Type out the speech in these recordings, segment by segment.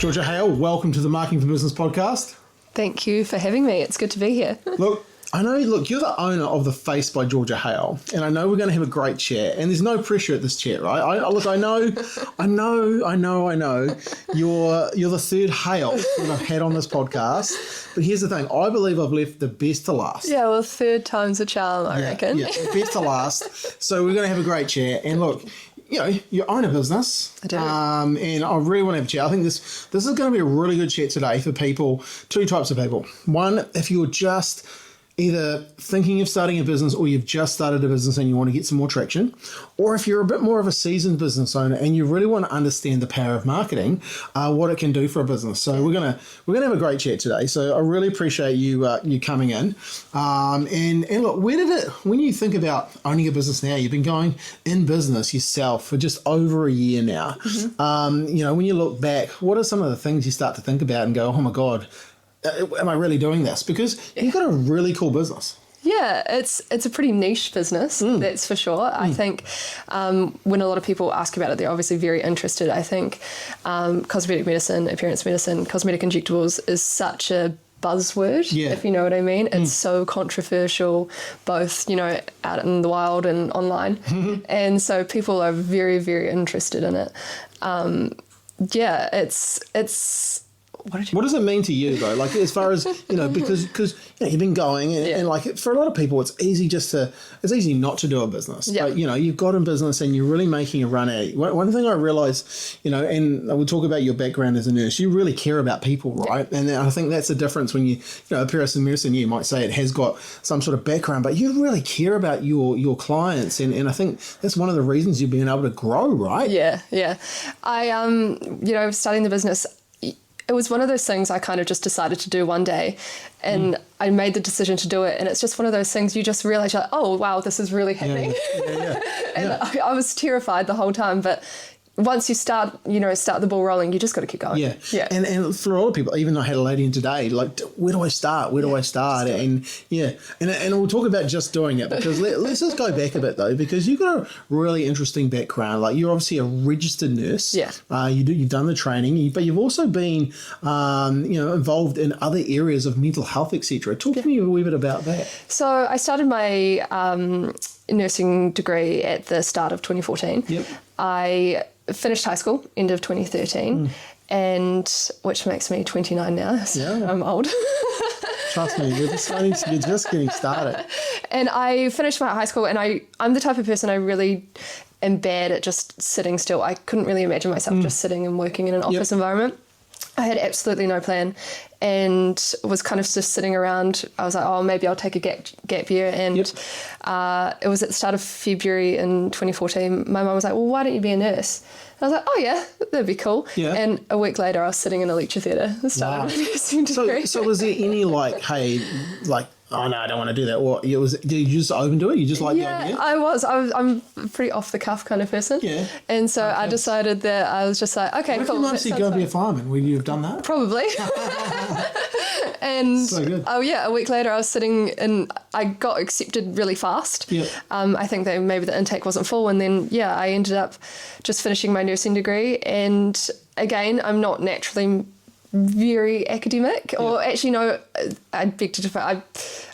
Georgia Hale, welcome to the Marketing for Business podcast. Thank you for having me. It's good to be here. Look, you're the owner of The Face by Georgia Hale, and I know we're going to have a great chat, and there's no pressure at this chat, right? I know. You're the third Hale that I've had on this podcast, but here's the thing. I believe I've left the best to last. Yeah, well, third time's a charm, I reckon. Yeah, best to last. So we're going to have a great chat, and look, you own a business. I do. And I really want to have a chat. I think this is going to be a really good chat today for people, two types of people. One, if you're just either thinking of starting a business or you've just started a business and you want to get some more traction, or if you're a bit more of a seasoned business owner and you really want to understand the power of marketing, what it can do for a business. So we're gonna have a great chat today. So I really appreciate you coming in. And look, when you think about owning a business now, you've been going in business yourself for just over a year now. Mm-hmm. When you look back, what are some of the things you start to think about and go, oh my God, am I really doing this? Because you've got a really cool business. Yeah, it's a pretty niche business, that's for sure. I think when a lot of people ask about it, they're obviously very interested. I think cosmetic medicine, appearance medicine, cosmetic injectables is such a buzzword, if you know what I mean. It's so controversial, both, out in the wild and online. And so people are very, very interested in it. It's what does it mean to you though? Like as far as because you've been going and like for a lot of people, it's easy not to do a business. Yeah. But you've got a business and you're really making a run at it. One thing I realized, and we'll talk about your background as a nurse. You really care about people, right? Yeah. And I think that's the difference when a person in medicine, you might say it has got some sort of background, but you really care about your clients, and I think that's one of the reasons you've been able to grow, right? Yeah. I starting the business, it was one of those things I kind of just decided to do one day, and I made the decision to do it. And it's just one of those things you just realize, like, oh, wow, this is really happening. And I was terrified the whole time. But once you start the ball rolling, you just got to keep going. Yeah. And for a lot of people, even I had a lady in today, like, where do I start? Where do I start? And we'll talk about just doing it, because let's just go back a bit though, because you've got a really interesting background. Like, you're obviously a registered nurse. Yeah. You've done the training, but you've also been, involved in other areas of mental health, etc. Talk to me a wee bit about that. So I started my nursing degree at the start of 2014. Yep. I finished high school end of 2013, and which makes me 29 now, so I'm old. Trust me, you're just getting started. And I finished my high school, and I'm the type of person, I really am bad at just sitting still. I couldn't really imagine myself just sitting and working in an office environment. I had absolutely no plan and was kind of just sitting around. I was like, oh, maybe I'll take a gap year. And it was at the start of February in 2014. My mum was like, well, why don't you be a nurse? And I was like, oh, yeah, that'd be cool. Yeah. And a week later, I was sitting in a lecture theatre. So was there any oh no, I don't want to do that? Or did you just open to it? You just like the idea? I'm a pretty off the cuff kind of person. Yeah. And so I decided that I was just like, okay, what cool. If you said go and be a fireman, would you have done that? Probably. And so good. A week later I was sitting and I got accepted really fast. Yeah. I think that maybe the intake wasn't full, and then I ended up just finishing my nursing degree. And again, I'm not naturally very academic, or actually no, I beg to differ.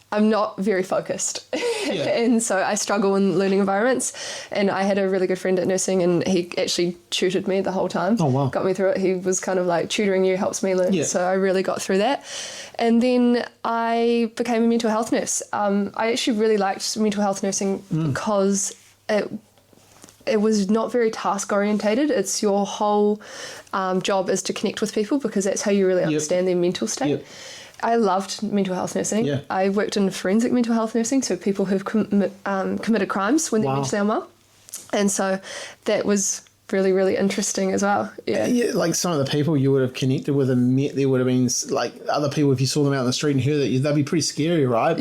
I'm not very focused. And so I struggle in learning environments. And I had a really good friend at nursing, and he actually tutored me the whole time. Oh, wow. Got me through it. He was kind of like, tutoring you helps me learn. Yeah. So I really got through that. And then I became a mental health nurse. I actually really liked mental health nursing because it was not very task orientated. It's your whole job is to connect with people, because that's how you really understand their mental state. Yep. I loved mental health nursing. Yeah. I worked in forensic mental health nursing, so people who've committed crimes when they're mentally unwell. And so that was really, really interesting as well. Yeah. Like some of the people you would have connected with and met, there would have been like other people, if you saw them out in the street and heard that, they'd be pretty scary, right?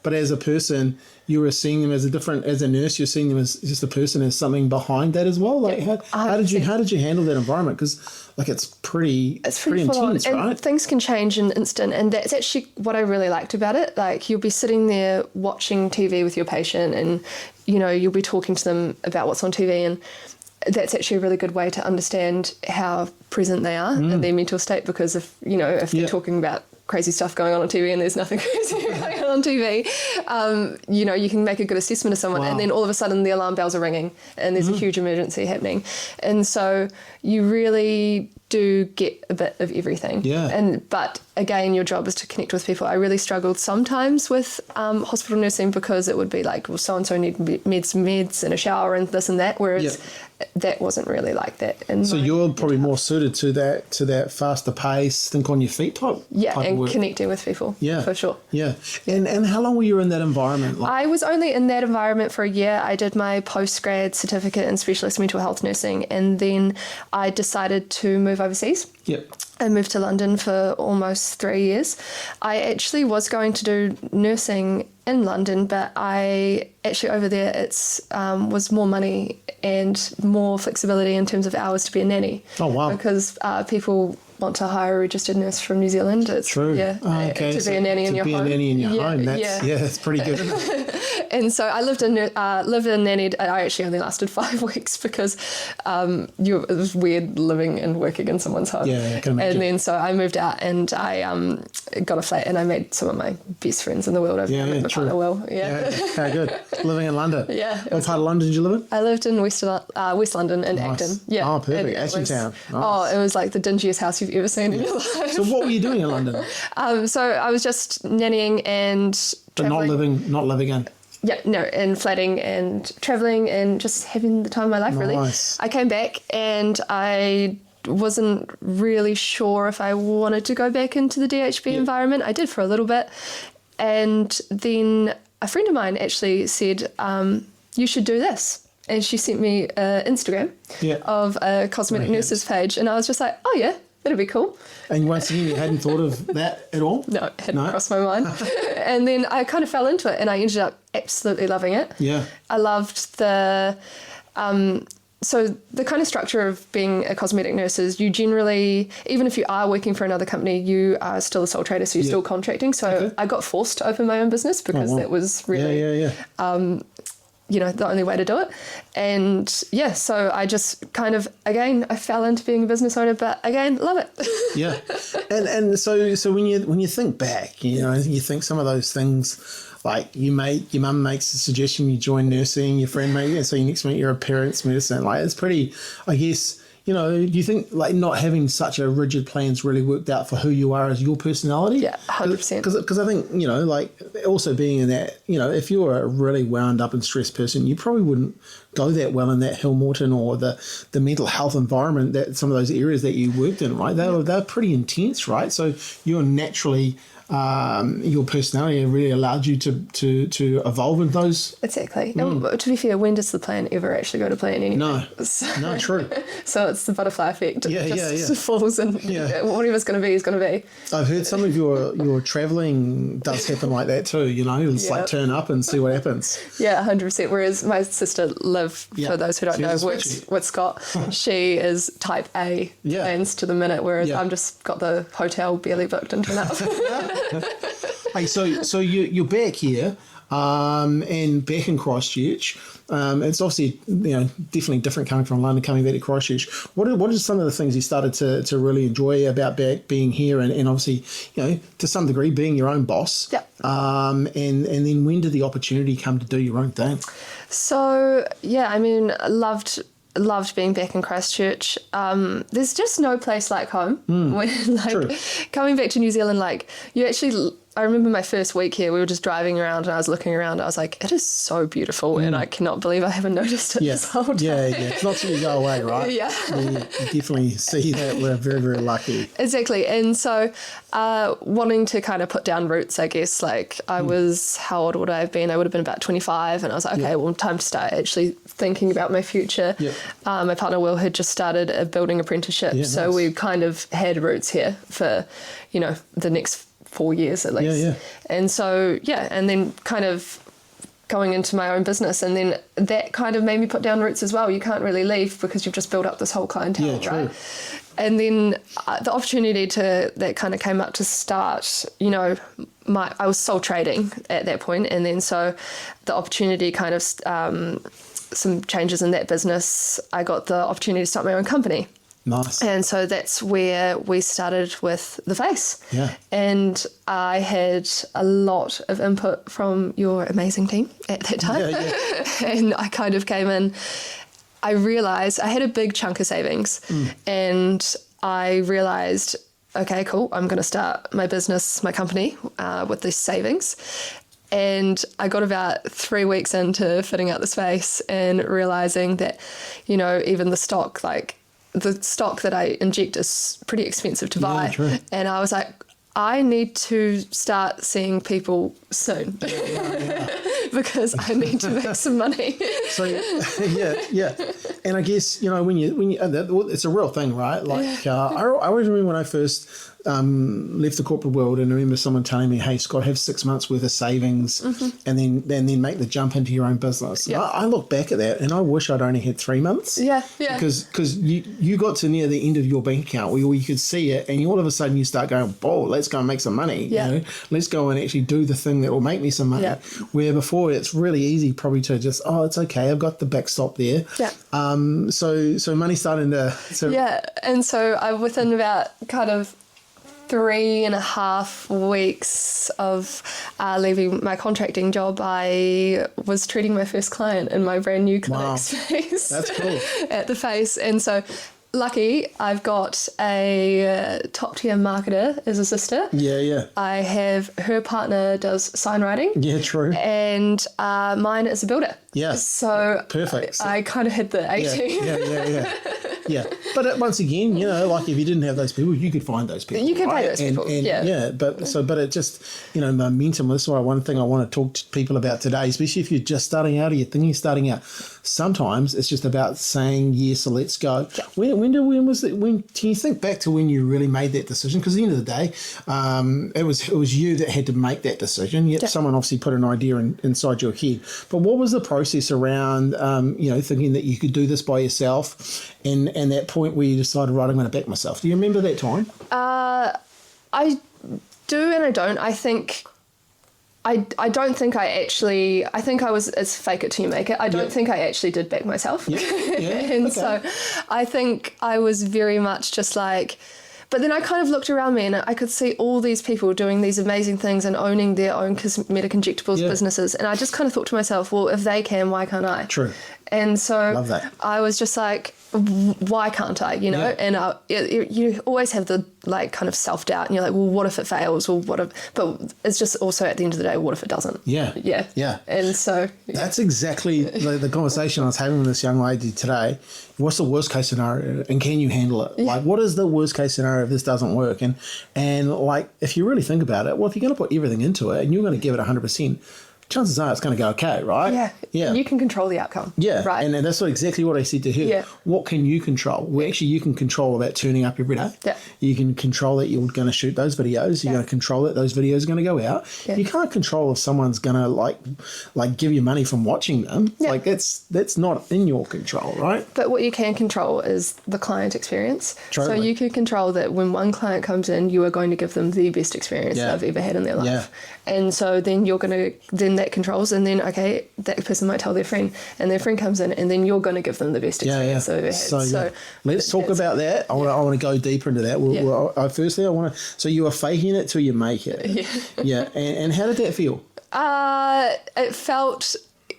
But as a person, you were seeing them as a nurse, you're seeing them as just a person, as something behind that as well. Like how did you handle that environment? Because like it's pretty intense, right? And things can change in an instant, and that's actually what I really liked about it. Like, you'll be sitting there watching TV with your patient, and you'll be talking to them about what's on TV, and that's actually a really good way to understand how present they are in their mental state, because if they're talking about crazy stuff going on TV and there's nothing crazy going on TV, you can make a good assessment of someone. And then all of a sudden the alarm bells are ringing and there's a huge emergency happening. And so you really do get a bit of everything. But again, your job is to connect with people. I really struggled sometimes with hospital nursing, because it would be like, well, so-and-so need meds and a shower and this and that, whereas that wasn't really like that. So you're probably more suited to that faster pace, think on your feet type and of work. Connecting with people, for sure. And how long were you in that environment? I was only in that environment for a year. I did my postgrad certificate in specialist mental health nursing, and then I decided to move overseas. I moved to London for almost 3 years. I actually was going to do nursing in London, but over there it's was more money and more flexibility in terms of hours to be a nanny. Oh, wow. Because people want to hire a registered nurse from New Zealand. It's true. To be a nanny in your home. To be a nanny in your home. That's pretty good, isn't it? And so I lived and nannied. I actually only lasted 5 weeks, because it was weird living and working in someone's home. I can imagine. And then so I moved out and I got a flat, and I made some of my best friends in the world. I've met my partner Will. How good. Living in London. What part of London did you live in? I lived in West London in Acton. Oh, perfect. Acton Town. Nice. Oh, it was like the dingiest house you've ever seen in your life. So what were you doing in London? So I was just nannying and traveling. Not living in. And flatting and traveling and just having the time of my life, really. I came back and I wasn't really sure if I wanted to go back into the DHB environment. I did for a little bit. And then a friend of mine actually said, you should do this. And she sent me an Instagram of a cosmetic nurses page. And I was just like, oh, yeah, that'd be cool. And once again, you hadn't thought of that at all? No, it hadn't crossed my mind. And then I kind of fell into it, and I ended up absolutely loving it. I loved the... So the kind of structure of being a cosmetic nurse is you generally, even if you are working for another company, you are still a sole trader, so you're still contracting. So I got forced to open my own business, because that was really... the only way to do it. And so I just kind of, again, I fell into being a business owner, but again, love it. And so when you think back, you think some of those things, like your mum makes a suggestion, you join nursing, your friend so you next meet your parents' medicine. Like, it's pretty, I guess, do you think like not having such a rigid plan's really worked out for who you are as your personality? Yeah, 100%. Because I think, like also being in that, if you're a really wound up and stressed person, you probably wouldn't go that well in that Hill Morton or the mental health environment, that some of those areas that you worked in, right? They're pretty intense, right? So you're naturally... your personality really allowed you to evolve in those. Exactly. And to be fair, when does the plan ever actually go to plan anyway? No, true. So it's the butterfly effect. It just falls and whatever's going to be is going to be. I've heard some of your travelling does happen like that too, It's like turn up and see what happens. 100%. Whereas my sister Liv, for those who don't know, works with Scott. She is type A, plans to the minute, whereas I'm just got the hotel barely booked and turn up. Hey, so you're back here, and back in Christchurch. It's obviously definitely different coming from London, coming back to Christchurch. What are some of the things you started to really enjoy about back being here, and obviously to some degree being your own boss? And then when did the opportunity come to do your own thing? So I loved being back in Christchurch. There's just no place like home. When coming back to New Zealand, you actually, I remember my first week here, we were just driving around and I was looking around. I was like, it is so beautiful, and I cannot believe I haven't noticed it this whole time. It's not till you go away, right? We definitely see that we're very, very lucky. Exactly. And so wanting to kind of put down roots, I guess, I was, how old would I have been? I would have been about 25, and I was like, okay, well, time to start actually thinking about my future. My partner Will had just started a building apprenticeship, so we kind of had roots here for, the next 4 years at least. And so, and then kind of going into my own business, and then that kind of made me put down roots as well. You can't really leave because you've just built up this whole clientele, right? And then the opportunity that kind of came up to start, I was sole trading at that point, and then so the opportunity kind of some changes in that business, I got the opportunity to start my own company. Nice. And so that's where we started with The Face. Yeah. And I had a lot of input from your amazing team at that time. And I kind of came in, I realised I had a big chunk of savings and I realised, okay, cool, I'm going to start my business, my company with this savings. And I got about 3 weeks into fitting out the space and realising that, you know, even the stock that I inject is pretty expensive to buy. Yeah, true. And I was like, I need to start seeing people soon because I need to make some money. So yeah, and I guess, you know, when you it's a real thing, right? Like I always remember when I first left the corporate world, and I remember someone telling me, "Hey, Scott, have 6 months worth of savings, and then make the jump into your own business." Yeah. I look back at that, and I wish I'd only had 3 months. Yeah. Because you got to near the end of your bank account where you could see it, and all of a sudden you start going, "Oh, let's go and make some money." Yeah. You know, let's go and actually do the thing that will make me some money. Yeah. Where before it's really easy probably to just, oh, it's okay, I've got the backstop there. Yeah. So money starting to. Yeah, and so I within about kind of 3.5 weeks of leaving my contracting job, I was treating my first client in my brand new clinic space. That's cool. At The Face. And so lucky I've got a top tier marketer as a sister. Yeah. I have her partner does sign writing. Yeah, true. And mine is a builder. Yeah. So perfect. I kind of had the 18. Yeah. But once again, you know, like if you didn't have those people, you could find those people. You could right? find those people. Yeah. But it just, you know, momentum. This is why one thing I want to talk to people about today, especially if you're just starting out or you're thinking starting out. Sometimes it's just about saying yes, so let's go. Yeah. When was it? When can you think back to when you really made that decision? Because at the end of the day, it was you that had to make that decision. Yet someone obviously put an idea inside your head. But what was the process around, you know, thinking that you could do this by yourself, and that point where you decided, right, I'm going to back myself? Do you remember that time? I do and I don't. I think I don't think I actually. I think I was as fake it till you make it. I don't think I actually did back myself. Yeah. And so I think I was very much just like. But then I kind of looked around me and I could see all these people doing these amazing things and owning their own cosmetic injectables businesses. And I just kind of thought to myself, well, if they can, why can't I? True. And so Love that. I was just like, why can't I, you know? And you always have the like kind of self-doubt and you're like, well, what if it fails? Or what if, but it's just also at the end of the day, what if it doesn't? Yeah. And so. That's exactly the conversation I was having with this young lady today. What's the worst case scenario and can you handle it? Like, what is the worst case scenario if this doesn't work? And like, if you really think about it, well, if you're going to put everything into it and you're going to give it 100%, chances are it's going to go okay, right? Yeah. You can control the outcome. Yeah. Right. And that's exactly what I said to her. Yeah. What can you control? Well, actually, you can control about turning up every day. Yeah. You can control that you're going to shoot those videos. You're going to control that those videos are going to go out. Yeah. You can't control if someone's going to like give you money from watching them. Yeah. Like that's not in your control, right? But what you can control is the client experience. Totally. So you can control that when one client comes in, you are going to give them the best experience they've ever had in their life. Yeah. And so then then that controls, and then, okay, that person might tell their friend, and their friend comes in, and then you're going to give them the best experience they've ever had. So let's talk about that. I want to go deeper into that. Firstly, I want to. So you are faking it till you make it. Yeah. And how did that feel? It felt.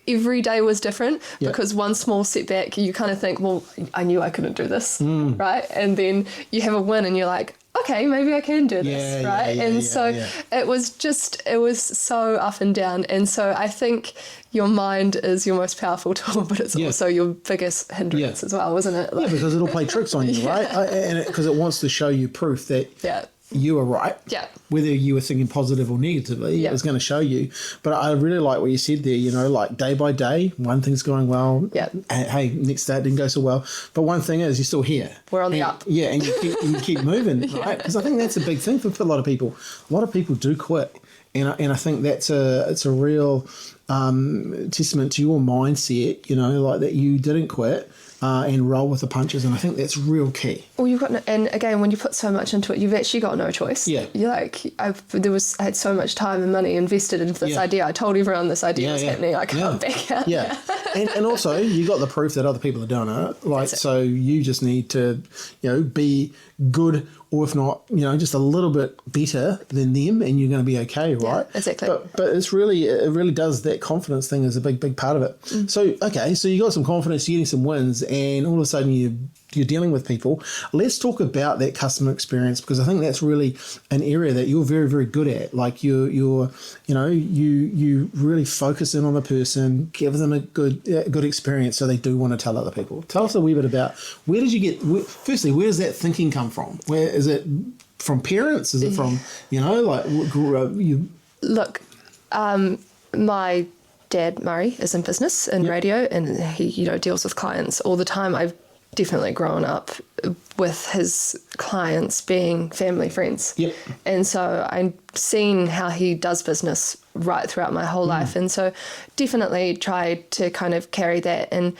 Every day was different because one small setback, you kind of think, well, I knew I couldn't do this, right? And then you have a win, and you're like, okay, maybe I can do this, right? It was so up and down. And so I think your mind is your most powerful tool, but it's also your biggest hindrance as well, isn't it? Because it'll play tricks on you, right? And because it wants to show you proof that you were right. Yeah. Whether you were thinking positive or negatively, it was going to show you. But I really like what you said there, you know, like day by day, one thing's going well. Yeah. Hey, next day it didn't go so well. But one thing is, you're still here. We're on the up. Yeah, and you keep moving, right? Because I think that's a big thing for a lot of people. A lot of people do quit. And I think it's a real testament to your mindset, like that you didn't quit and roll with the punches. And I think that's real key. Well, you've got, and again, when you put so much into it, you've actually got no choice. Yeah. You're like, I had so much time and money invested into this idea. I told everyone this idea was happening. I can't back out. Yeah. and also you got the proof that other people are doing it. Like, so you just need to, be good, or if not, just a little bit better than them, and you're going to be okay, right? Yeah, exactly. But it really does, that confidence thing is a big part of it. So, okay, so you got some confidence, you're getting some wins, and all of a sudden you're dealing with people. Let's talk about that customer experience, because I think that's really an area that you're very, very good at. Like you really focus in on the person, give them a good experience, so they do want to tell other people. Tell us a wee bit about where firstly, where does that thinking come from? Where is it from? Parents? Is it from Look, my dad Murray is in business and radio, and he deals with clients all the time. I've definitely grown up with his clients being family friends. Yep. And so I've seen how he does business right throughout my whole life. And so definitely tried to kind of carry that. And,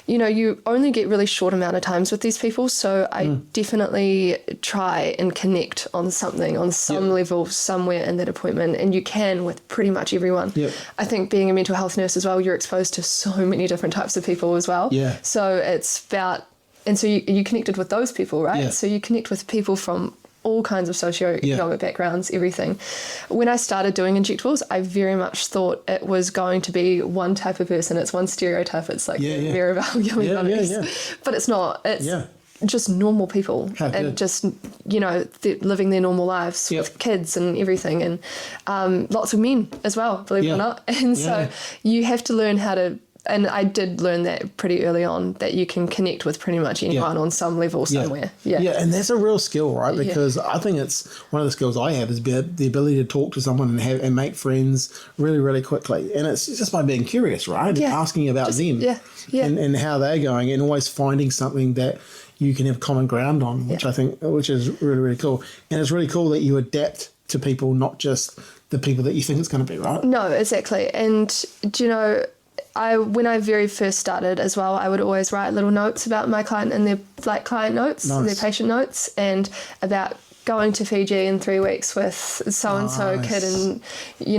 you only get really short amount of times with these people. So I definitely try and connect on something, on some level, somewhere in that appointment. And you can with pretty much everyone. Yep. I think being a mental health nurse as well, you're exposed to so many different types of people as well. Yeah. So it's about, and so you connected with those people, right? Yeah. So you connect with people from all kinds of socioeconomic backgrounds, everything. When I started doing injectables, I very much thought it was going to be one type of person. It's one stereotype. It's like Miraval, yummy bunnies. But it's not. It's just normal people and just, living their normal lives with kids and everything. And lots of men as well, believe it or not. And so you have to learn how to, and I did learn that pretty early on, that you can connect with pretty much anyone on some level somewhere. Yeah, and that's a real skill, right? Because I think it's one of the skills I have is the ability to talk to someone and make friends really, really quickly. And it's just by being curious, right? Yeah. Asking about them and how they're going, and always finding something that you can have common ground on, which I think, which is really, really cool. And it's really cool that you adapt to people, not just the people that you think it's going to be, right? No, exactly. And, when I very first started as well, I would always write little notes about my client in their client notes, their patient notes, and about going to Fiji in 3 weeks with so-and-so kid and,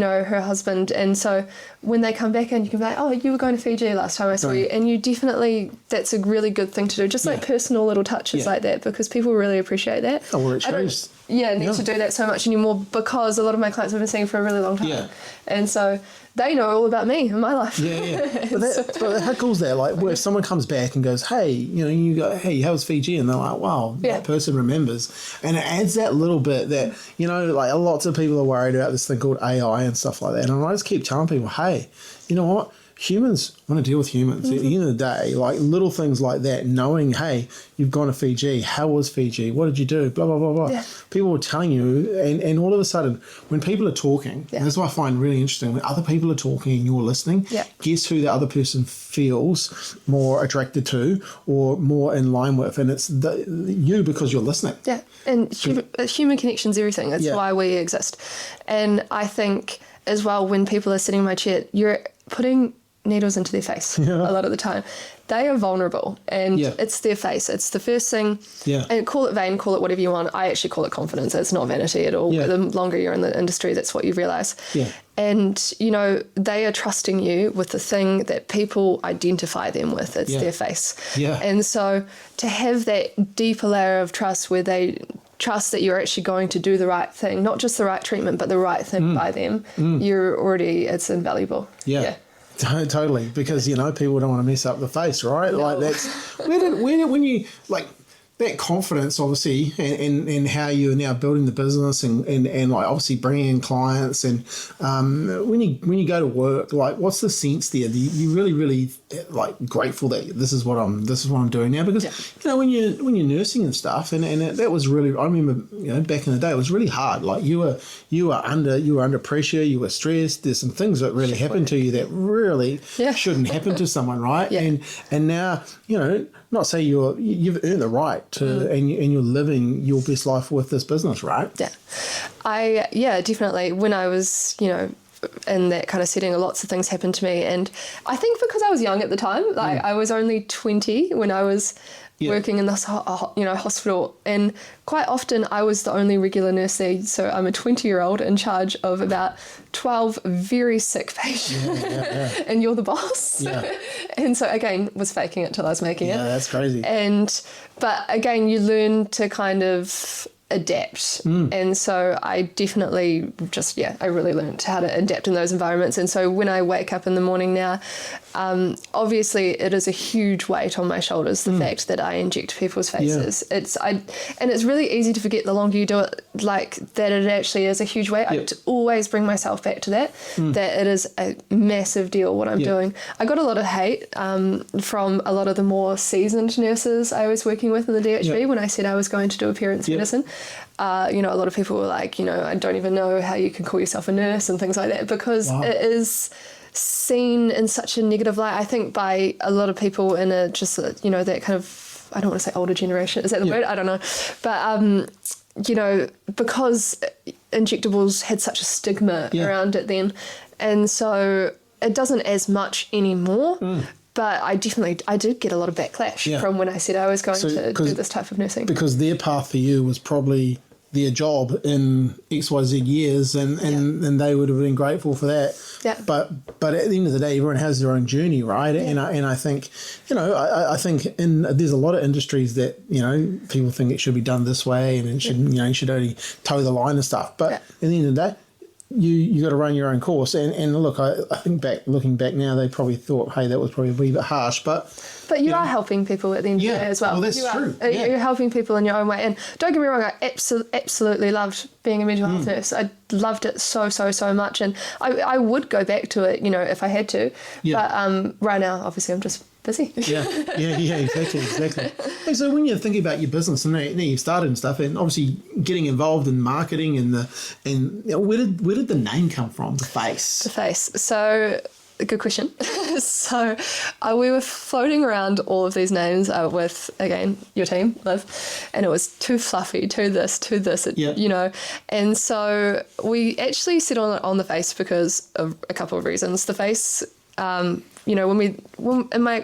her husband. And so when they come back in, you can be like, oh, you were going to Fiji last time I saw you. And you definitely, that's a really good thing to do. Just like personal little touches like that, because people really appreciate that. Oh, well, it shows. Need to do that so much anymore, because a lot of my clients have been seeing for a really long time. Yeah. And so they know all about me and my life. But how cool is that? Like, where if someone comes back and goes, hey, you go, hey, how was Fiji? And they're like, wow, that person remembers. And it adds that little bit that, lots of people are worried about this thing called AI and stuff like that. And I just keep telling people, hey, you know what? Humans want to deal with humans. At the end of the day, like little things like that, knowing, hey, you've gone to Fiji. How was Fiji? What did you do? Blah, blah, blah, blah. Yeah. People were telling you, and all of a sudden, when people are talking, and that's what I find really interesting, when other people are talking and you're listening, guess who the other person feels more attracted to or more in line with? And it's you, because you're listening. Yeah, and human connection's everything. That's why we exist. And I think as well, when people are sitting in my chair, you're putting needles into their face a lot of the time. They are vulnerable, and it's their face. It's the first thing. Yeah. And call it vain, call it whatever you want. I actually call it confidence. It's not vanity at all. Yeah. The longer you're in the industry, that's what you realise. Yeah. And, they are trusting you with the thing that people identify them with. It's their face. Yeah. And so to have that deeper layer of trust where they trust that you're actually going to do the right thing, not just the right treatment, but the right thing by them, it's invaluable. Yeah. Totally, because people don't want to mess up the face, right? No. Like that's when you like that confidence, obviously, and how you're now building the business and like obviously bringing in clients, and when you go to work, like what's the sense there? You really like grateful that this is what I'm doing now, because when you're nursing and stuff, and that was really, I remember back in the day it was really hard. Like you were under pressure, you were stressed. There's some things that really happened to you that really shouldn't happen to someone, right? Yeah. And now not say you've earned the right to, and you're living your best life with this business, right? Yeah, definitely. When I was in that kind of setting, lots of things happened to me. And I think because I was young at the time, like I was only 20 when I was working in this hospital, and quite often I was the only regular nurse there. So I'm a 20-year-old in charge of about 12 very sick patients, and you're the boss. And so again, was faking it till I was making it. That's crazy. But again, you learn to kind of adapt. And so I definitely I really learned how to adapt in those environments. And so when I wake up in the morning now, obviously it is a huge weight on my shoulders, the fact that I inject people's faces. And it's really easy to forget the longer you do it, like that it actually is a huge weight. I always bring myself back to that it is a massive deal what I'm doing. I got a lot of hate from a lot of the more seasoned nurses I was working with in the DHB when I said I was going to do appearance medicine. A lot of people were like, I don't even know how you can call yourself a nurse and things like that, because it is seen in such a negative light, I think, by a lot of people in that kind of, I don't want to say older generation, is that the word? I don't know. But, because injectables had such a stigma around it then, and so it doesn't as much anymore. But I did get a lot of backlash from when I said I was going to do this type of nursing. Because their path for you was probably their job in XYZ years, and they would have been grateful for that. Yeah. But at the end of the day, everyone has their own journey, right? Yeah. And I think, I think there's a lot of industries that, people think it should be done this way, and it should, you should only toe the line and stuff. But at the end of the day, you got to run your own course. And look, I think looking back now, they probably thought, hey, that was probably a wee bit harsh, but you are helping people at the end of the day as well. Well, that's true. You're helping people in your own way. And don't get me wrong, I absolutely loved being a mental health nurse. I loved it so much, and I would go back to it, if I had to. But right now, obviously, I'm just busy. Exactly. Hey, so when you're thinking about your business, and now you've started and stuff, and obviously getting involved in marketing where did the name come from? The face. The face. So, good question. So we were floating around all of these names with, again, your team, Liv, and it was too fluffy, too this, and so we actually settled on the face because of a couple of reasons. The face, when in my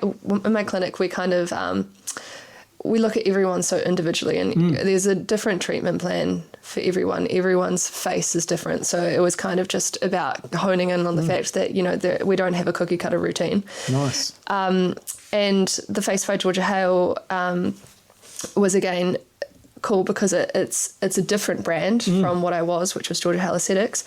clinic, we kind of we look at everyone so individually, and there's a different treatment plan for everyone. Everyone's face is different, so it was kind of just about honing in on the fact that we don't have a cookie cutter routine. Nice. And the face by Georgia Hale was again cool because it's a different brand from what I was, which was Georgia Hale Aesthetics.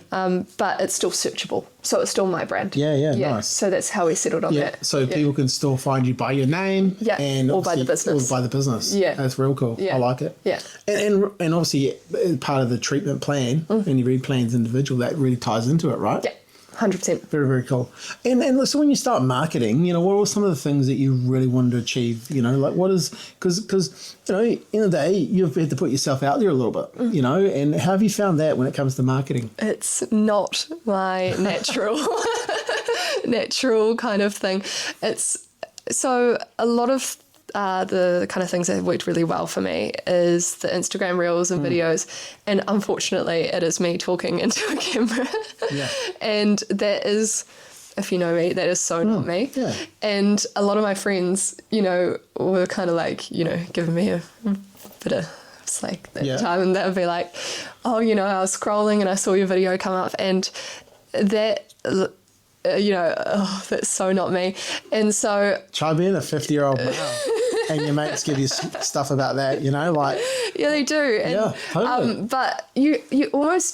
But it's still searchable, so it's still my brand. Nice. So that's how we settled on that. So people can still find you by your name, and or by the business. That's real cool. I like it. And obviously part of the treatment plan, and every plan's individual, that really ties into it, right? 100%. Very, very cool. And so when you start marketing, what were some of the things that you really wanted to achieve? What is, because in the day, you've had to put yourself out there a little bit, and how have you found that when it comes to marketing? It's not my natural kind of thing. It's so a lot of the kind of things that have worked really well for me is the Instagram reels and videos, and unfortunately it is me talking into a camera. And that is, if you know me, that is so not me. And a lot of my friends, were kind of like, giving me a bit of slack that time, and that would be like, oh, I was scrolling and I saw your video come up, and that that's so not me. And so try being a 50-year-old male and your mates give you stuff about that, yeah, they do. And, totally. But you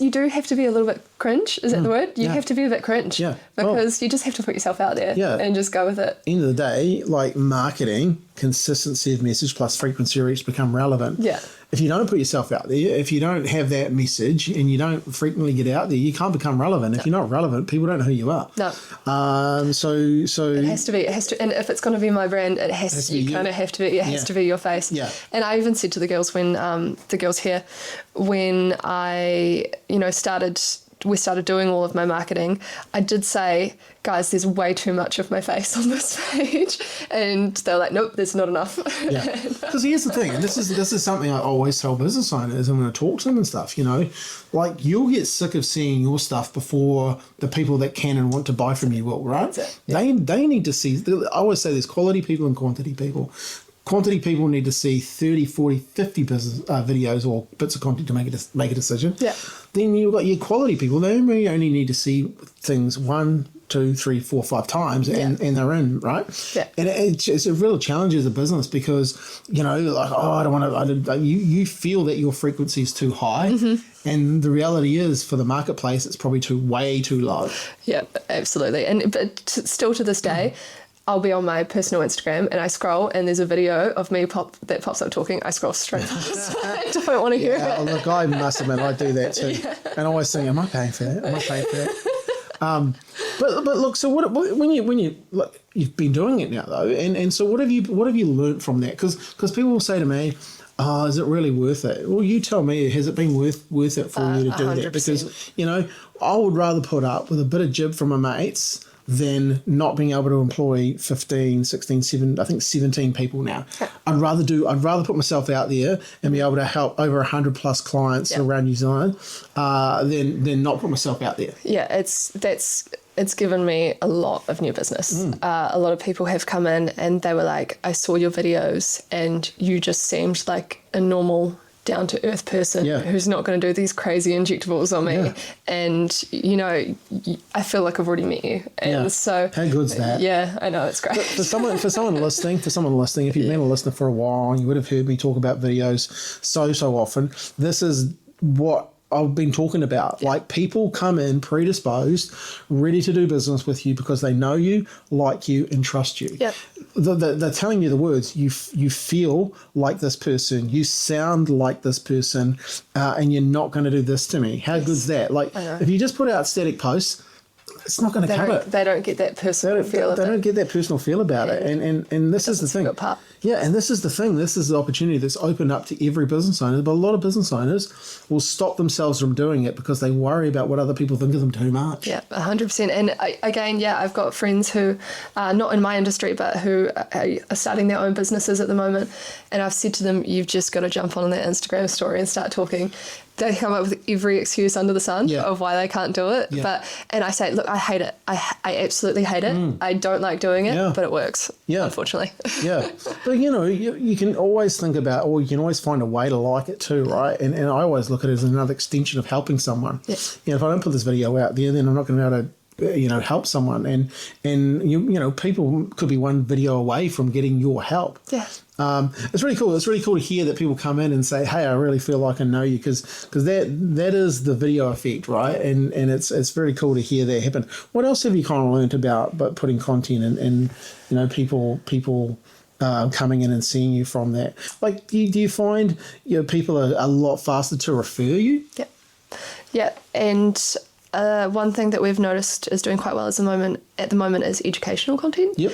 do have to be a little bit cringe. Is that the word? You have to be a bit cringe. Because you just have to put yourself out there and just go with it. End of the day, like marketing, consistency of message plus frequency of reach become relevant. If you don't put yourself out there, if you don't have that message and you don't frequently get out there, you can't become relevant. If you're not relevant, people don't know who you are. So it has to be. And if it's going to be my brand, it has to. You kind of have to be. It has to be your face. And I even said to the girls when the girls here, when I started we started doing all of my marketing, I did say, guys, there's way too much of my face on this page. And they're like, nope, there's not enough. Yeah. Because here's the thing, and this is something I always tell business owners and when I talk to them and stuff, you know, like you'll get sick of seeing your stuff before the people that can and want to buy from you will, right? Yeah. They need to see, I always say there's quality people and quantity people. Quantity people need to see 30, 40, 50 business videos or bits of content to make a decision. Yeah. Then you've got your quality people. They only need to see things 1, 2, 3, 4, 5 times and they're in, right? Yeah. And it's a real challenge as a business because, you know, like, I don't want to, you feel that your frequency is too high. Mm-hmm. And the reality is for the marketplace, it's probably way too low. Yeah, absolutely. But still to this day, I'll be on my personal Instagram and I scroll and there's a video of me that pops up talking. I scroll straight past. I don't want to hear it. Look, I must admit, I do that too. Yeah. And I always think, am I paying for that? But look, so when you look, you've been doing it now though, and so what have you learned from that? Because people will say to me, oh, is it really worth it? Well, you tell me, has it been worth it for you to do 100%. That? Because, you know, I would rather put up with a bit of jib from my mates than not being able to employ 15, 16, 17 people now. I'd rather put myself out there and be able to help over 100 plus clients around New Zealand than not put myself out there. Yeah, it's given me a lot of new business. A lot of people have come in and they were like, I saw your videos and you just seemed like a normal down-to-earth person who's not going to do these crazy injectables on me. And, you know, I feel like I've already met you. And so... How good's that? Yeah, I know, it's great. But for someone listening, if you've been a listener for a while, you would have heard me talk about videos so often. This is what I've been talking about. Like people come in predisposed, ready to do business with you because they know you, like you, and trust you. Yep. They're telling you the words. You feel like this person. You sound like this person, and you're not going to do this to me. How good's that? Like if you just put out static posts, it's not going to cover it. They don't get that personal feel. They don't get that personal feel about it. And this is the thing. Yeah, and this is the thing. This is the opportunity that's opened up to every business owner. But a lot of business owners will stop themselves from doing it because they worry about what other people think of them too much. Yeah, 100%. And I've got friends who are not in my industry, but who are starting their own businesses at the moment. And I've said to them, you've just got to jump on that Instagram story and start talking. They come up with every excuse under the sun of why they can't do it. Yeah. And I say, look, I hate it. I absolutely hate it. I don't like doing it, but it works, unfortunately. Yeah. But, you know, you can always think about, or you can always find a way to like it too, right? And I always look at it as another extension of helping someone. Yeah. You know, if I don't put this video out there, then I'm not going to be able to, you know, help someone. And you know, people could be one video away from getting your help. Yeah. It's really cool. It's really cool to hear that people come in and say, hey, I really feel like I know you, because that is the video effect, right? And it's very cool to hear that happen. What else have you kind of learned about putting content and you know, people coming in and seeing you from that? Like, do you find, you know, people are a lot faster to refer you? Yeah. Yeah. And one thing that we've noticed is doing quite well at the moment is educational content. Yep.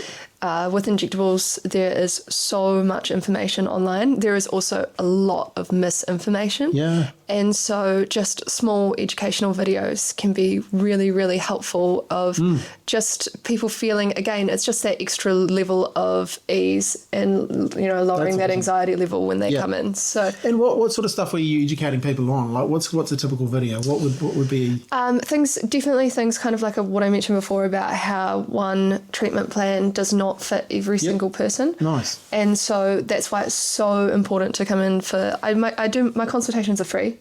With injectables, there is so much information online. There is also a lot of misinformation. Yeah. And so just small educational videos can be really, really helpful of just people feeling, again, it's just that extra level of ease and, you know, lowering that anxiety level when they come in. So. And what sort of stuff are you educating people on? Like what's a typical video? What would be? Things kind of like what I mentioned before about how one treatment plan does not fit every single person. Nice. And so that's why it's so important to come in for, my consultations are free.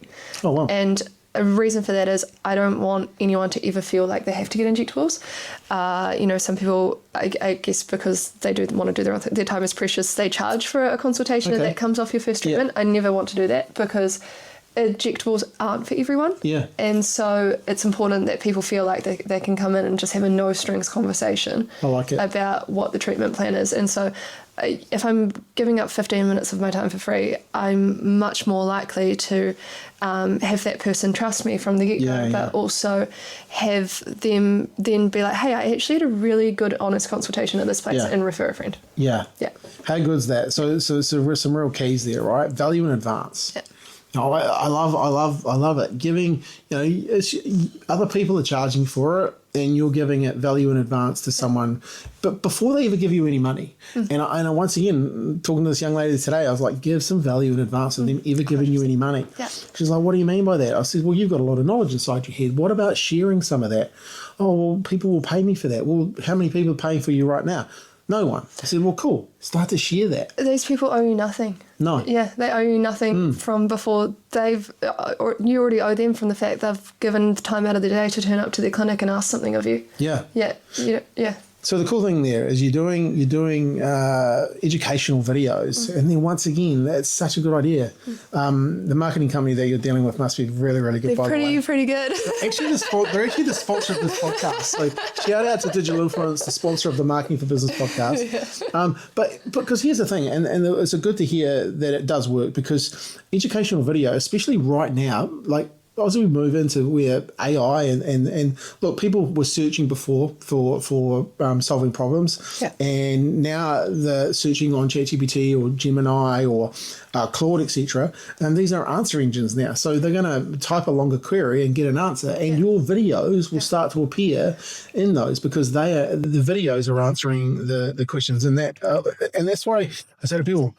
Oh, wow. And a reason for that is I don't want anyone to ever feel like they have to get injectables. You know, some people, I guess because they do want to do their own thing, their time is precious, they charge for a consultation and that comes off your first treatment. I never want to do that because injectables aren't for everyone. Yeah. And so it's important that people feel like they can come in and just have a no strings conversation about what the treatment plan is. And so if I'm giving up 15 minutes of my time for free, I'm much more likely to have that person trust me from the get-go, but also have them then be like, hey, I actually had a really good, honest consultation at this place and refer a friend. Yeah. Yeah. How good's that? So some real keys there, right? Value in advance. Yeah. No, I love it. Giving, other people are charging for it, and you're giving it value in advance to someone, but before they ever give you any money. And I once again, talking to this young lady today, I was like, give some value in advance of them ever giving you any money. Yeah. She's like, what do you mean by that? I said, well, you've got a lot of knowledge inside your head. What about sharing some of that? Oh, well, people will pay me for that. Well, how many people are paying for you right now? No one. I said, well, cool. Start to share that. These people owe you nothing. No. Yeah, they owe you nothing from before. You already owe them from the fact they've given the time out of their day to turn up to their clinic and ask something of you. Yeah. Yeah. Yeah. So the cool thing there is you're doing educational videos, and then once again, that's such a good idea. The marketing company that you're dealing with must be really, really good. They're pretty good. They're actually the sponsor of this podcast. So shout out to Digital Influence, the sponsor of the Marketing for Business podcast. Yeah. But because here's the thing, and it's good to hear that it does work, because educational video, especially right now, like, as we move into where AI and look, people were searching before for solving problems, and now they're searching on ChatGPT or Gemini or Claude, etc. And these are answer engines now, so they're going to type a longer query and get an answer, and your videos will start to appear in those, because the videos are answering the questions, and that's why I say to people,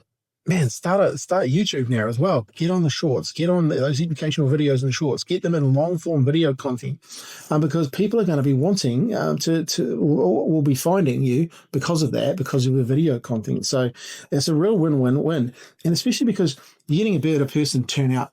man, start YouTube now as well. Get on the shorts. Get on those educational videos and shorts. Get them in long-form video content, because people are going to be wanting will be finding you because of that, because of the video content. So it's a real win-win-win, and especially because you're getting a better person turnout.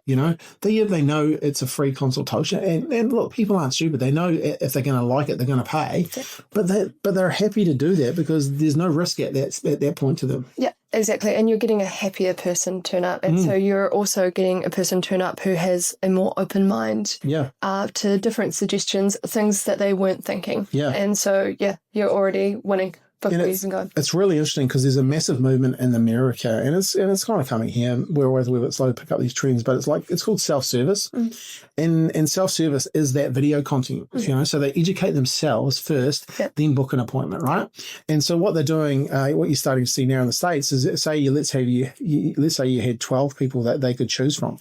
They know it's a free consultation, and look, people aren't stupid. They know if they're going to like it, they're going to pay, but they're happy to do that because there's no risk at that point to them. Yeah, exactly. And you're getting a happier person turn up, and so you're also getting a person turn up who has a more open mind to different suggestions, things that they weren't thinking. Yeah, and so you're already winning. It's really interesting because there's a massive movement in America, and it's kind of coming here. We're slow to pick up these trends, but it's called self-service, and self-service is that video content. So they educate themselves first, then book an appointment, right? And so what they're doing, what you're starting to see now in the States is, let's say you had 12 people that they could choose from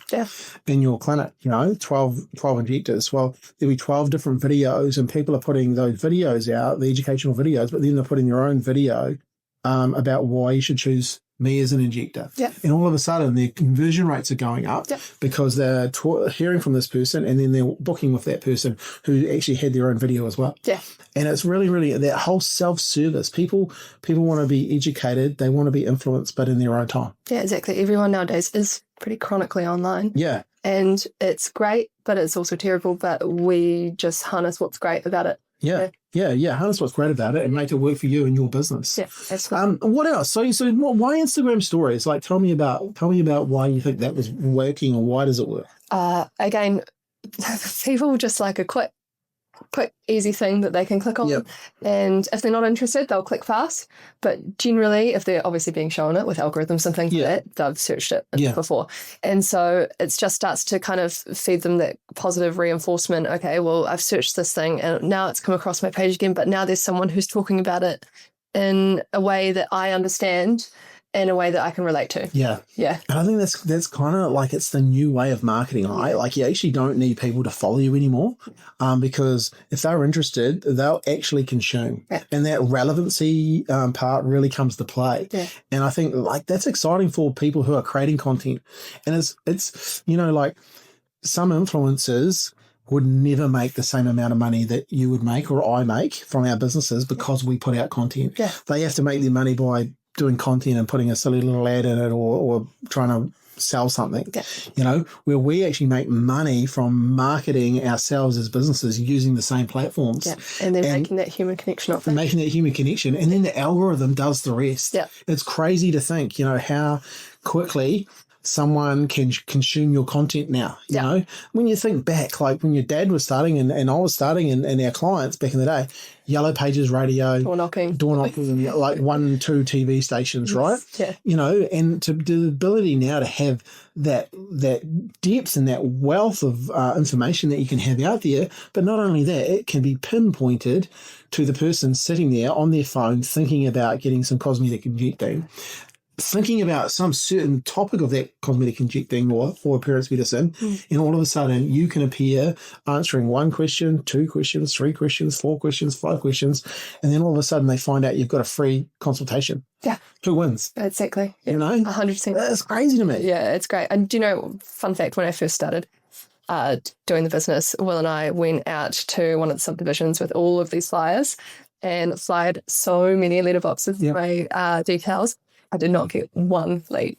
in your clinic. 12 injectors. Well, there'll be 12 different videos, and people are putting those videos out, the educational videos, but then they're putting their own video about why you should choose me as an injector. And all of a sudden their conversion rates are going up because they're hearing from this person, and then they're booking with that person who actually had their own video as well. And it's really, really that whole self-service. People want to be educated, they want to be influenced, but in their own time. Exactly. Everyone nowadays is pretty chronically online. And it's great, but it's also terrible, but we just harness what's great about it. Harness what's great about it and make it work for you and your business. Absolutely. What else? So why Instagram stories? Like, tell me about why you think that was working, or why does it work? Again, people just like a quick, easy thing that they can click on. And if they're not interested, they'll click fast. But generally, if they're obviously being shown it with algorithms and things like that, they've searched it before. And so it just starts to kind of feed them that positive reinforcement. Okay, well, I've searched this thing and now it's come across my page again, but now there's someone who's talking about it in a way that I understand, in a way that I can relate to. And I think that's kind of like, it's the new way of marketing, right? Like, you actually don't need people to follow you anymore, because if they're interested, they'll actually consume. And that relevancy part really comes to play. And I think like that's exciting for people who are creating content. And it's like some influencers would never make the same amount of money that you would make or I make from our businesses because we put out content. They have to make their money by doing content and putting a silly little ad in it, or trying to sell something, where we actually make money from marketing ourselves as businesses using the same platforms. And then making that human connection. Making that human connection. And then the algorithm does the rest. It's crazy to think, how quickly someone can consume your content now. When you think back, like when your dad was starting and I was starting and our clients back in the day, Yellow Pages radio, door knocking, and like 1, 2 TV stations, right? And the ability now to have that depth and that wealth of information that you can have out there, but not only that, it can be pinpointed to the person sitting there on their phone thinking about getting some cosmetic injecting. thinking about some certain topic of that cosmetic injecting or appearance medicine, and all of a sudden you can appear answering 1 question, 2 questions, 3 questions, 4 questions, 5 questions, and then all of a sudden they find out you've got a free consultation. Yeah. Who wins? Exactly. Yeah. You know? 100%. That's crazy to me. Yeah, it's great. And do you know, fun fact, when I first started doing the business, Will and I went out to one of the subdivisions with all of these flyers and flyed so many letterboxes with my details. I did not get 1 lead.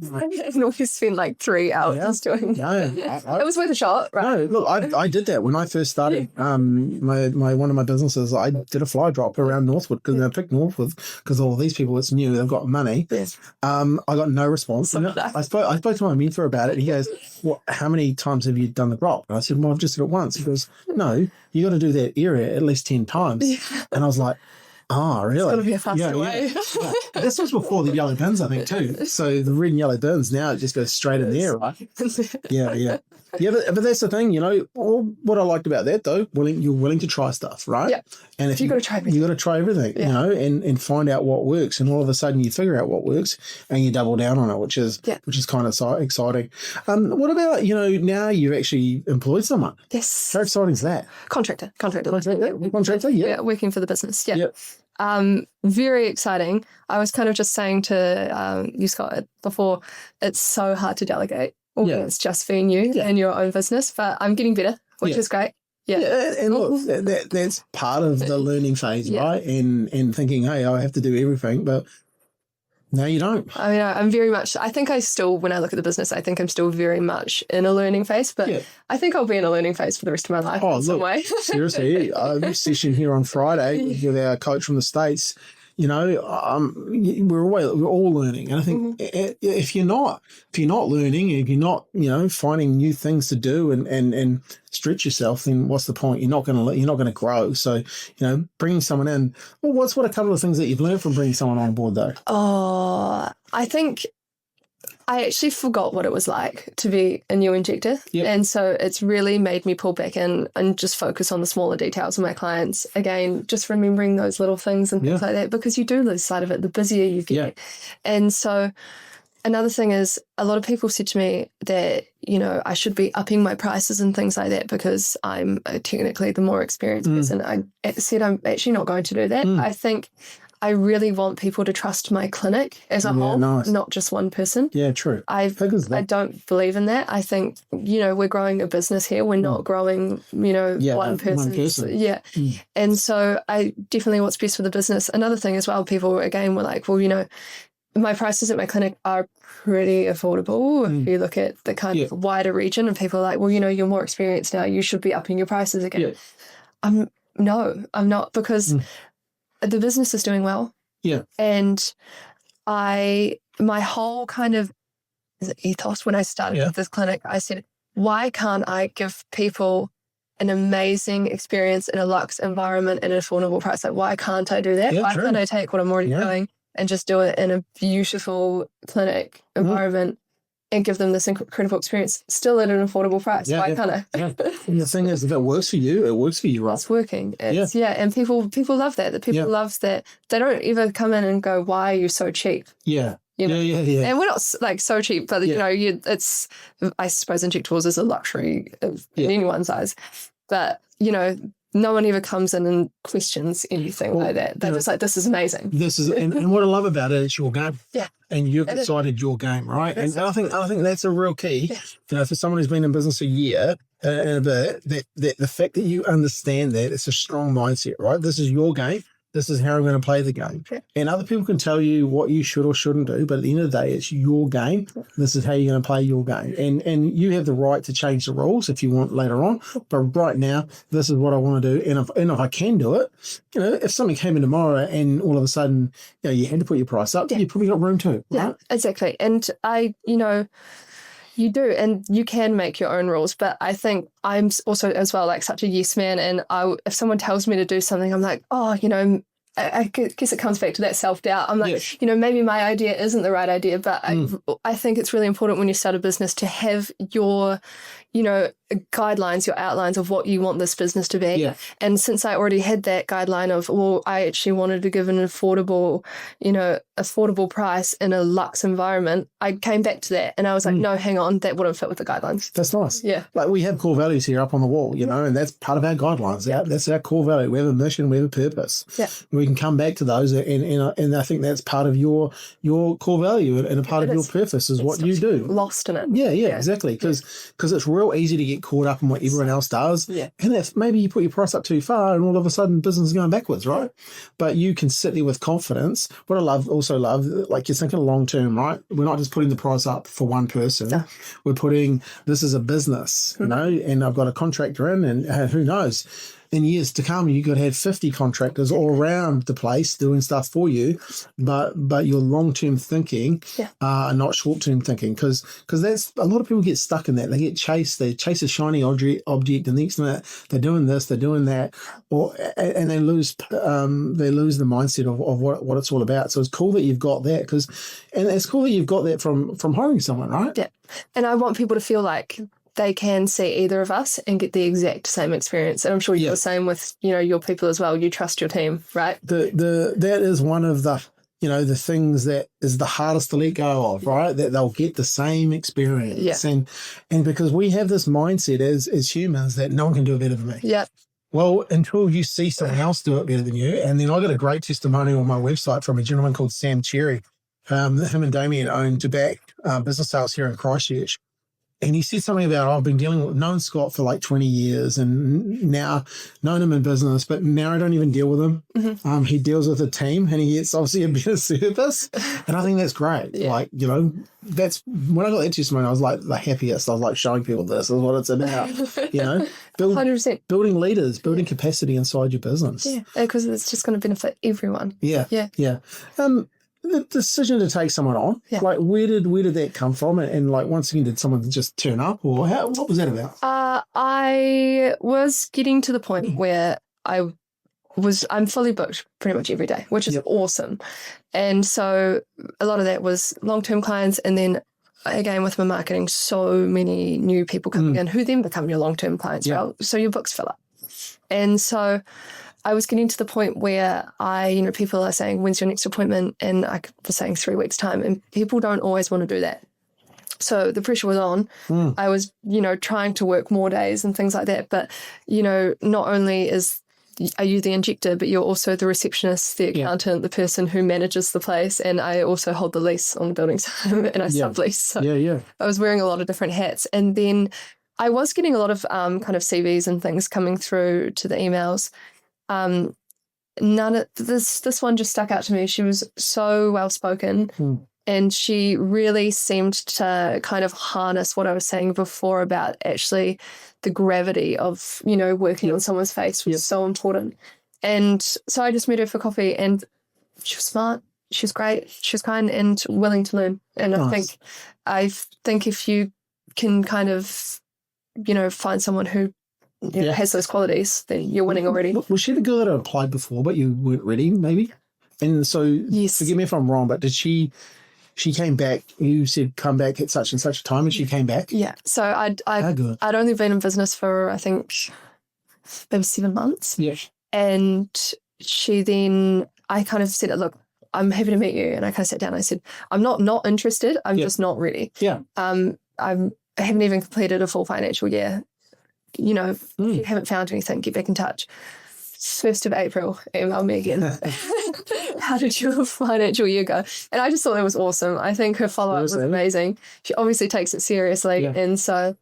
And we spent like 3 hours doing it. It was worth a shot, right? No, look, I did that when I first started. My one of my businesses, I did a fly drop around Northwood because I picked Northwood because all these people, it's new, they've got money. Yes. I got no response. I spoke to my mentor about it. And he goes, "What? How many times have you done the drop?" And I said, "Well, I've just did it once." He goes, "No, you got to do that area at least 10 times." And I was like, "Oh, really? It's got to be a faster way." Yeah. This was before the yellow bins, I think, too. So the red and yellow bins, now it just goes straight in there, right? Yeah, but that's the thing, you know. What I liked about that, though, you're willing to try stuff, right? Yeah. And if you've got to try everything. You've got to try everything, you know, and find out what works. And all of a sudden you figure out what works and you double down on it, which is kind of exciting. What about, you know, now you've actually employed someone? Yes. How exciting is that? Contractor, yeah. Working for the business, yeah. Yep. Very exciting. I was kind of just saying to you, Scott, before, it's so hard to delegate. It's just being you and your own business, but I'm getting better, which is great. Yeah. And look, that's part of the learning phase, right? And thinking, hey, I have to do everything, but no, you don't. I mean, I'm very much, I think I still, when I look at the business, I think I'm still very much in a learning phase, but I think I'll be in a learning phage for the rest of my life in some way. Seriously, a session here on Friday with our coach from the States, you know, we're all learning. And I think if you're not learning, if you're not, you know, finding new things to do and stretch yourself, then what's the point? You're not going to grow. So, you know, bringing someone in. Well, what a couple of things that you've learned from bringing someone on board, though? Oh, I think I actually forgot what it was like to be a new injector. Yep. And so it's really made me pull back in and just focus on the smaller details of my clients. Again, just remembering those little things and things like that, because you do lose sight of it the busier you get. Yeah. And so another thing is, a lot of people said to me that, you know, I should be upping my prices and things like that because I'm technically the more experienced person. I said I'm actually not going to do that. I think I really want people to trust my clinic as a whole, not just one person. Yeah, true. I don't believe in that. I think, you know, we're growing a business here. We're not growing, you know, one person. Yeah. And so I definitely what's best for the business. Another thing as well, people, again, were like, well, you know, my prices at my clinic are pretty affordable. If you look at the kind of wider region, and people are like, well, you know, you're more experienced now. You should be upping your prices again. Yeah. No, I'm not, because the business is doing well. Yeah. And my whole kind of ethos when I started this clinic, I said, why can't I give people an amazing experience in a luxe environment at an affordable price? Like, why can't I do that? Why can't I take what I'm already doing and just do it in a beautiful clinic environment and give them this incredible experience still at an affordable price? Why can't I? And the thing is, if it works for you, it works for you, right? It's working. It's, and people love that. The people love that. They don't ever come in and go, why are you so cheap? Yeah. You know? And we're not like so cheap, but you know, it's, I suppose injectables is a luxury in anyone's eyes. But, you know, no one ever comes in and questions anything like that. They're just like, this is amazing. This is, and what I love about it is your game. Yeah. And you've decided your game, right? And I think that's a real key. Yeah. You know, for someone who's been in business a year and a bit, that the fact that you understand that it's a strong mindset, right? This is your game. This is how I'm going to play the game. Yeah. And other people can tell you what you should or shouldn't do, but at the end of the day, it's your game. This is how you're going to play your game. And you have the right to change the rules if you want later on. But right now, this is what I want to do. And if I can do it, you know, if something came in tomorrow and all of a sudden, you know, you had to put your price up, you probably got room to. Right? Yeah, exactly. And you know, you do, and you can make your own rules. But I think I'm also as well like such a yes man. And if someone tells me to do something, I'm like, oh, you know, I guess it comes back to that self-doubt. I'm like, you know, maybe my idea isn't the right idea, but I think it's really important when you start a business to have your, you know, guidelines, your outlines of what you want this business to be. Yeah. And since I already had that guideline of, well, I actually wanted to give an affordable price in a luxe environment, I came back to that and I was like, no, hang on, that wouldn't fit with the guidelines. That's nice. Yeah. Like we have core values here up on the wall, and that's part of our guidelines. That's our core value. We have a mission, we have a purpose. Yeah. We can come back to those, and I think that's part of your core value and a part of your purpose is what you do. Lost in it. Yeah, exactly. Because it's real easy to get caught up in what everyone else does. Yeah. And if maybe you put your price up too far and all of a sudden business is going backwards, right? But you can sit there with confidence. What I also love, like you're thinking long term, right? We're not just putting the price up for one person. No. We're putting, this is a business, and I've got a contractor in, and who knows, in years to come, you could have 50 contractors all around the place doing stuff for you, but your long-term thinking, not short-term thinking, because that's, a lot of people get stuck in that. They get chased, they chase a shiny object, and next minute they're doing this, they're doing that, and they lose the mindset of what it's all about. So it's cool that you've got that, and it's cool that you've got that from hiring someone, right? Yeah, and I want people to feel like they can see either of us and get the exact same experience. And I'm sure you're the same with, your people as well. You trust your team, right? That is one of the, the things that is the hardest to let go of, right? That they'll get the same experience. Yeah. And because we have this mindset as humans that no one can do it better than me. Yeah. Well, until you see someone else do it better than you. And then I got a great testimonial on my website from a gentleman called Sam Cherry. Him and Damien own Tobacco business sales here in Christchurch. And he said something about, I've been known Scott for like 20 years and now known him in business, but now I don't even deal with him. Mm-hmm. He deals with a team and he gets obviously a better service. And I think that's great. Yeah. Like, that's when I got that testimony, I was like the happiest. I was like showing people this is what it's about, 100%. Building leaders, building capacity inside your business. Yeah, because it's just going to benefit everyone. Yeah. The decision to take someone on, like where did that come from? And like once again, did someone just turn up, or what was that about? I was getting to the point where I'm fully booked pretty much every day, which is awesome. And so a lot of that was long-term clients, and then again with my marketing, so many new people coming in who then become your long-term clients. Well, so your books fill up, and so I was getting to the point where people are saying, when's your next appointment? And I was saying 3 weeks' time. And people don't always want to do that. So the pressure was on. I was, trying to work more days and things like that. But, not only are you the injector, but you're also the receptionist, the accountant, the person who manages the place. And I also hold the lease on the building time and I sublease. So I was wearing a lot of different hats. And then I was getting a lot of kind of CVs and things coming through to the emails. None of this one just stuck out to me. She was so well spoken and she really seemed to kind of harness what I was saying before about actually the gravity of, working on someone's face was so important. And so I just met her for coffee and she was smart, she was great, she was kind and willing to learn. And nice. I think if you can kind of, find someone who has those qualities, then you're winning already. Was she the girl that had applied before, but you weren't ready, maybe? And so, forgive me if I'm wrong, but did she came back, you said come back at such and such a time, and she came back? Yeah. So I'd only been in business for, I think, maybe 7 months. Yeah. And I kind of said, look, I'm happy to meet you. And I kind of sat down and I said, I'm not interested. I'm just not ready. Yeah. I haven't even completed a full financial year. If you haven't found anything, get back in touch. 1st of April, email me again. How did your financial year go? And I just thought that was awesome. I think her follow-up was amazing. She obviously takes it seriously. Yeah. And so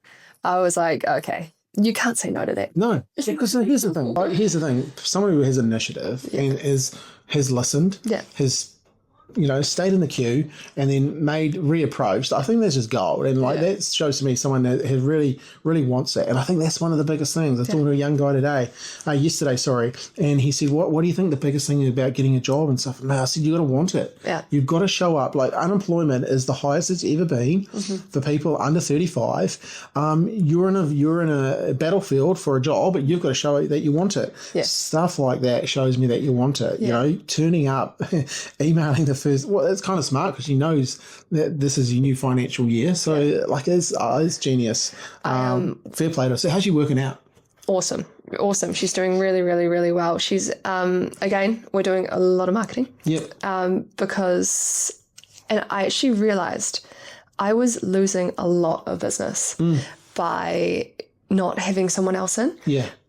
I was like, okay, you can't say no to that. No, because here's the thing. Someone who has initiative and has listened, has stayed in the queue and then reapproached. I think that's just gold. And that shows to me someone that has really, really wants it. And I think that's one of the biggest things. I was talking to a young guy yesterday, and he said, what do you think the biggest thing about getting a job and stuff? And I said, you got to want it. Yeah. You've got to show up. Like unemployment is the highest it's ever been for people under 35. You're in a battlefield for a job, but you've got to show that you want it. Yeah. Stuff like that shows me that you want it. Yeah. Turning up, emailing the first. Well, it's kind of smart because she knows that this is your new financial year. So like, it's genius. Fair play to her. So how's she working out? Awesome. She's doing really, really, really well. She's, again, we're doing a lot of marketing. Because, and I actually realized I was losing a lot of business by not having someone else in.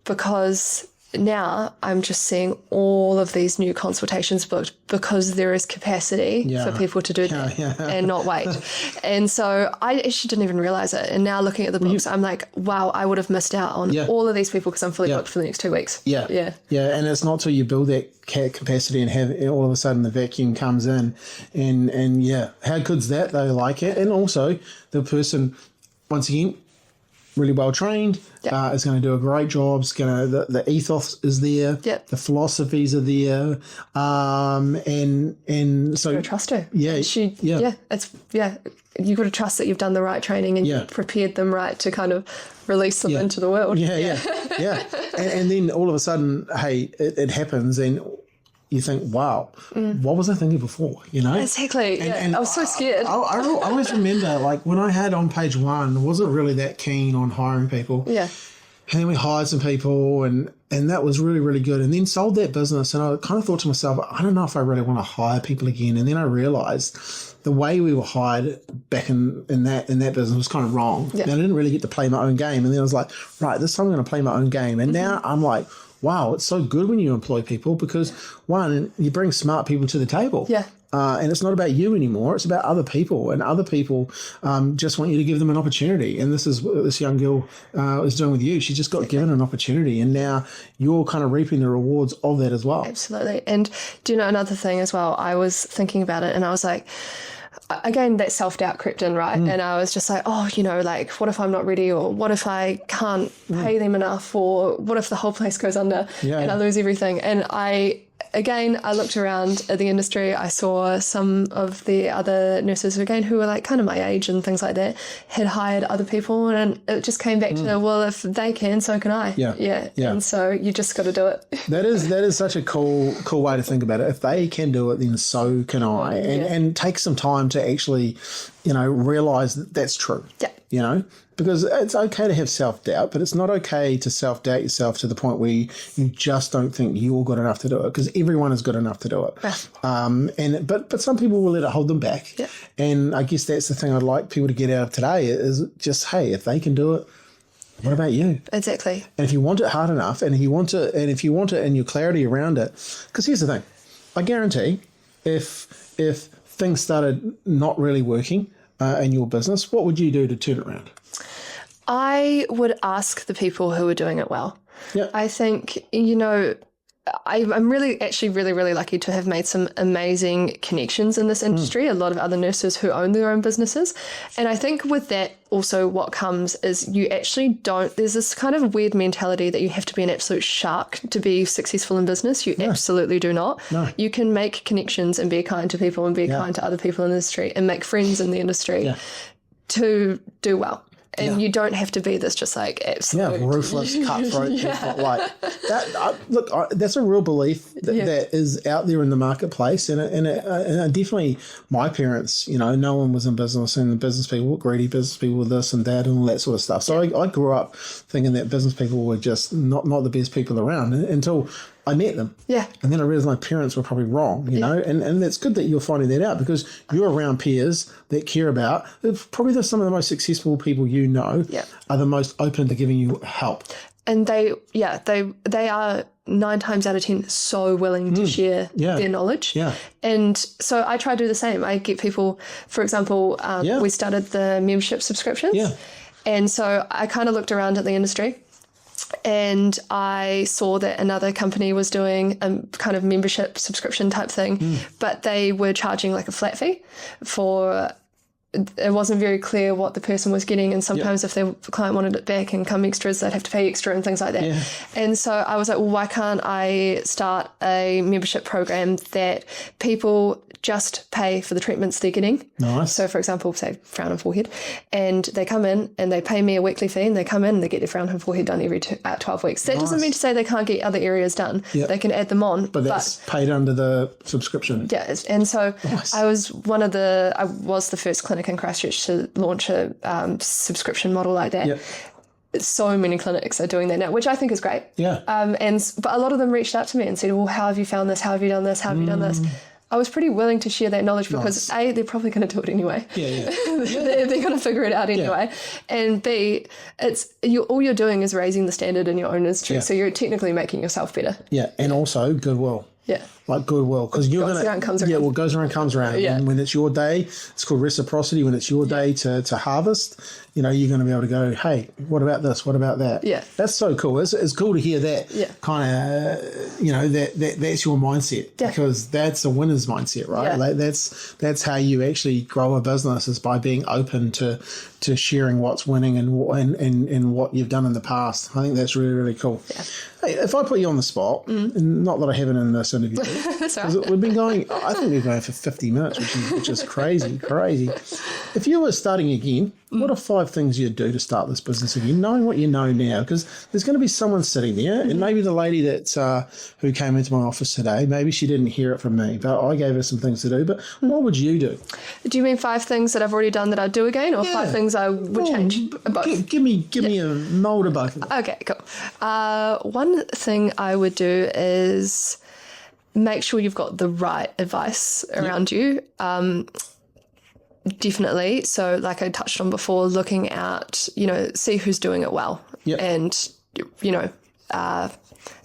Because now I'm just seeing all of these new consultations booked because there is capacity for people to do that and not wait. And so I actually didn't even realize it. And now looking at the books, I'm like, wow, I would have missed out on all of these people because I'm fully booked for the next 2 weeks. Yeah. And it's not till you build that capacity and have all of a sudden the vacuum comes in. And how good's that? They like it. And also the person, once again, really well trained, is going to do a great job. It's going to the ethos is there, the philosophies are there, and so you trust her. It's you've got to trust that you've done the right training and you've prepared them right to kind of release them into the world. And then all of a sudden, hey, it happens and you think, wow, what was I thinking before? Exactly. And I was so scared. I always remember, like, when I had on page one, I wasn't really that keen on hiring people. And then we hired some people and that was really, really good. And then sold that business. And I kind of thought to myself, I don't know if I really want to hire people again. And then I realized the way we were hired back in that business was kind of wrong. And I didn't really get to play my own game. And then I was like, right, this time I'm going to play my own game. And now I'm like, wow, it's so good when you employ people because, one, you bring smart people to the table. And it's not about you anymore. It's about other people. And other people just want you to give them an opportunity. And this is what this young girl is doing with you. She just got given an opportunity. And now you're kind of reaping the rewards of that as well. Absolutely. And do you know another thing as well? I was thinking about it and I was like, again, that self-doubt crept in, right? And I was just like, like, what if I'm not ready? Or what if I can't pay them enough? Or what if the whole place goes under and I lose everything? And I looked around at the industry. I saw some of the other nurses, again, who were like kind of my age and things like that, had hired other people. And it just came back to, well, if they can, so can I. And so you just got to do it. That is such a cool way to think about it. If they can do it, then so can I. And take some time to actually, realize that that's true. Because it's okay to have self-doubt, but it's not okay to self-doubt yourself to the point where you just don't think you're good enough to do it, because everyone is good enough to do it. But some people will let it hold them back. And I guess that's the thing I'd like people to get out of today is just, hey, if they can do it, what about you? Exactly. And if you want it hard enough, and if you want it and your clarity around it, because here's the thing, I guarantee if things started not really working in your business, what would you do to turn it around? I would ask the people who are doing it well. I think, I'm really lucky to have made some amazing connections in this industry, a lot of other nurses who own their own businesses. And I think with that also what comes is you actually there's this kind of weird mentality that you have to be an absolute shark to be successful in business. You absolutely do not. You can make connections and be kind to people and be kind to other people in the industry and make friends in the industry to do well. And you don't have to be this just like absolute ruthless cutthroat. That's a real belief that is out there in the marketplace, and definitely my parents. No one was in business, and the business people were greedy. Business people were this and that and all that sort of stuff. So I grew up thinking that business people were just not the best people around until I met them. And then I realized my parents were probably wrong, and it's good that you're finding that out because you're around peers that care about, probably some of the most successful people are the most open to giving you help. And they are 9 times out of 10 so willing to share their knowledge. And so I try to do the same. I get people, for example, we started the membership subscriptions. And so I kind of looked around at the industry and I saw that another company was doing a kind of membership subscription type thing, but they were charging like a flat fee for it wasn't very clear what the person was getting, and sometimes if the client wanted it back and come extras, they'd have to pay extra and things like that. Yeah. And so I was like, well, why can't I start a membership program that people just pay for the treatments they're getting? Nice. So for example, say frown and forehead, and they come in and they pay me a weekly fee, and they come in and they get their frown and forehead done every 12 weeks. That doesn't mean to say they can't get other areas done. Yep. They can add them on. But that's paid under the subscription. Yeah, and so Nice. I was the first clinic in Christchurch to launch a subscription model like that. Yep. So many clinics are doing that now, which I think is great. Yeah. But a lot of them reached out to me and said, well, how have you found this? How have you done this? How have you done this? I was pretty willing to share that knowledge because A, they're probably going to do it anyway. Yeah. they're going to figure it out anyway. Yeah. And B, all you're doing is raising the standard in your own industry. Yeah. So you're technically making yourself better. Yeah, and also goodwill. Yeah. Like goodwill, because you're going to... Yeah, well, goes around, comes around. Yeah. And when it's your day, it's called reciprocity. When it's your day to harvest, you're going to be able to go, hey, what about this? What about that? Yeah. That's so cool. It's cool to hear that kind of, that's your mindset, because that's a winner's mindset, right? Yeah. Like that's how you actually grow a business, is by being open to sharing what's winning and what you've done in the past. I think that's really, really cool. Yeah. Hey, if I put you on the spot, and not that I haven't in this interview, Sorry. we've been going, I think we've been going for 50 minutes, which is crazy. If you were starting again, what are 5 things you'd do to start this business again, knowing what you know now? Because there's going to be someone sitting there, and maybe the lady that who came into my office today, maybe she didn't hear it from me, but I gave her some things to do. But what would you do? Do you mean 5 things that I've already done that I'd do again, or 5 things I would change? Both. Give me a mould of both of them. Okay, cool. One thing I would do is make sure you've got the right advice around you. Definitely. So like I touched on before, looking at, see who's doing it well and,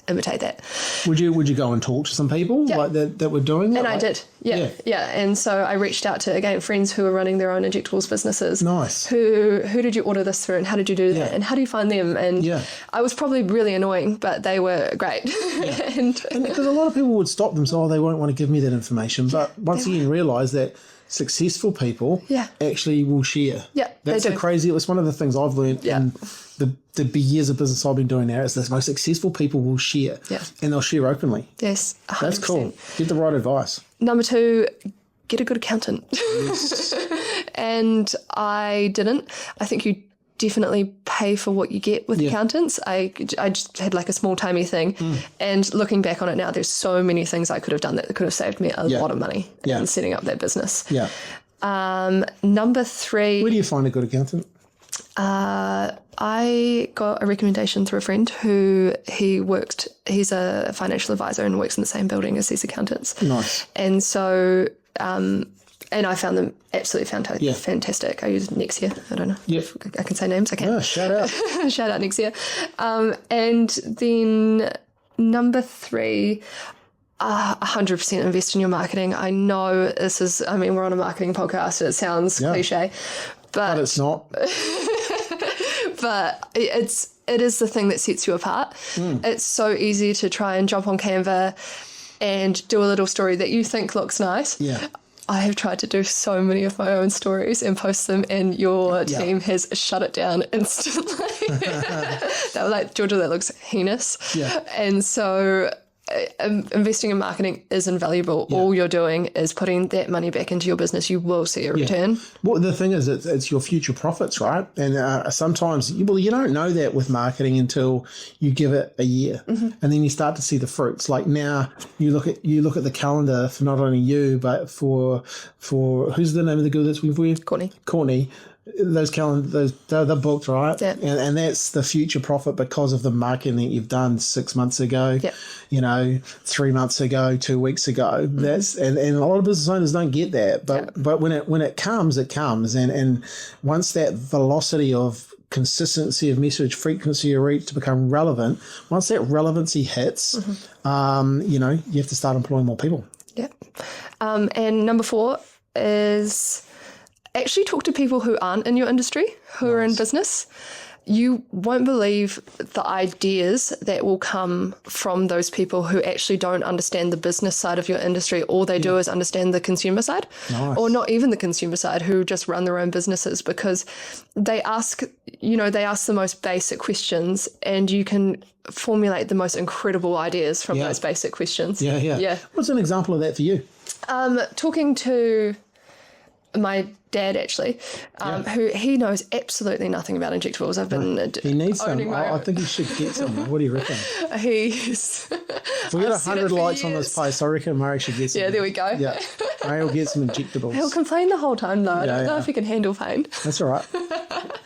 imitate that. Would you go and talk to some people like that were doing it? And I did. Yeah. And so I reached out to, again, friends who were running their own injectables businesses. Nice. Who did you order this through, and how did you do that? And how do you find them? And I was probably really annoying, but they were great. Yeah. and because a lot of people would stop themselves, they won't want to give me that information. But once again, realise that successful people actually will share. Yeah, that's they do. Crazy. It was one of the things I've learned in the years of business I've been doing now, is the most successful people will share. Yeah. And they'll share openly. Yes, 100%. That's cool. Get the right advice. Number 2, get a good accountant. Yes. And I didn't. I think you definitely pay for what you get with accountants. I just had like a small timey thing, and looking back on it now, there's so many things I could have done that could have saved me a lot of money in setting up that business. Yeah. Number 3. Where do you find a good accountant? I got a recommendation through a friend who he's a financial advisor and works in the same building as these accountants. Nice. And so, and I found them absolutely fantastic. I use Nexia. I don't know if I can say names. I can. Oh, shout out. Shout out Nexia. And then number 3, 100% invest in your marketing. I know we're on a marketing podcast. It sounds cliche, but it's not. But it is the thing that sets you apart. It's so easy to try and jump on Canva and do a little story that you think looks nice. Yeah. I have tried to do so many of my own stories and post them, and your team has shut it down instantly. They were like, Georgia, that looks heinous. Yeah. And so investing in marketing is invaluable. All you're doing is putting that money back into your business. You will see a return. Well, the thing is, it's your future profits, right? And sometimes you don't know that with marketing until you give it a year, and then you start to see the fruits. Like now, you look at the calendar for not only you, but for who's the name of the girl that's with you? Courtney. Those calendars, they're booked, right? Yeah. And that's the future profit because of the marketing that you've done 6 months ago, 3 months ago, 2 weeks ago. That's and a lot of business owners don't get that. But when it comes, it comes. And once that velocity of consistency of message, frequency of reach to become relevant, once that relevancy hits, you have to start employing more people. Yeah. And number 4 is actually talk to people who aren't in your industry, who are in business. you won't believe the ideas that will come from those people who actually don't understand the business side of your industry. All they do is understand the consumer side, or not even the consumer side, who just run their own businesses, because they ask the most basic questions, and you can formulate the most incredible ideas from those basic questions. Yeah. What's an example of that for you? Talking to my dad, actually, who he knows absolutely nothing about injectables. I've been he needs some. I think he should get some. What do you reckon? He's if we get 100 likes on this post, I reckon Murray should get some. Yeah, there we go. Yeah, Murray will get some injectables. He'll complain the whole time though. I don't know if he can handle pain. That's all right.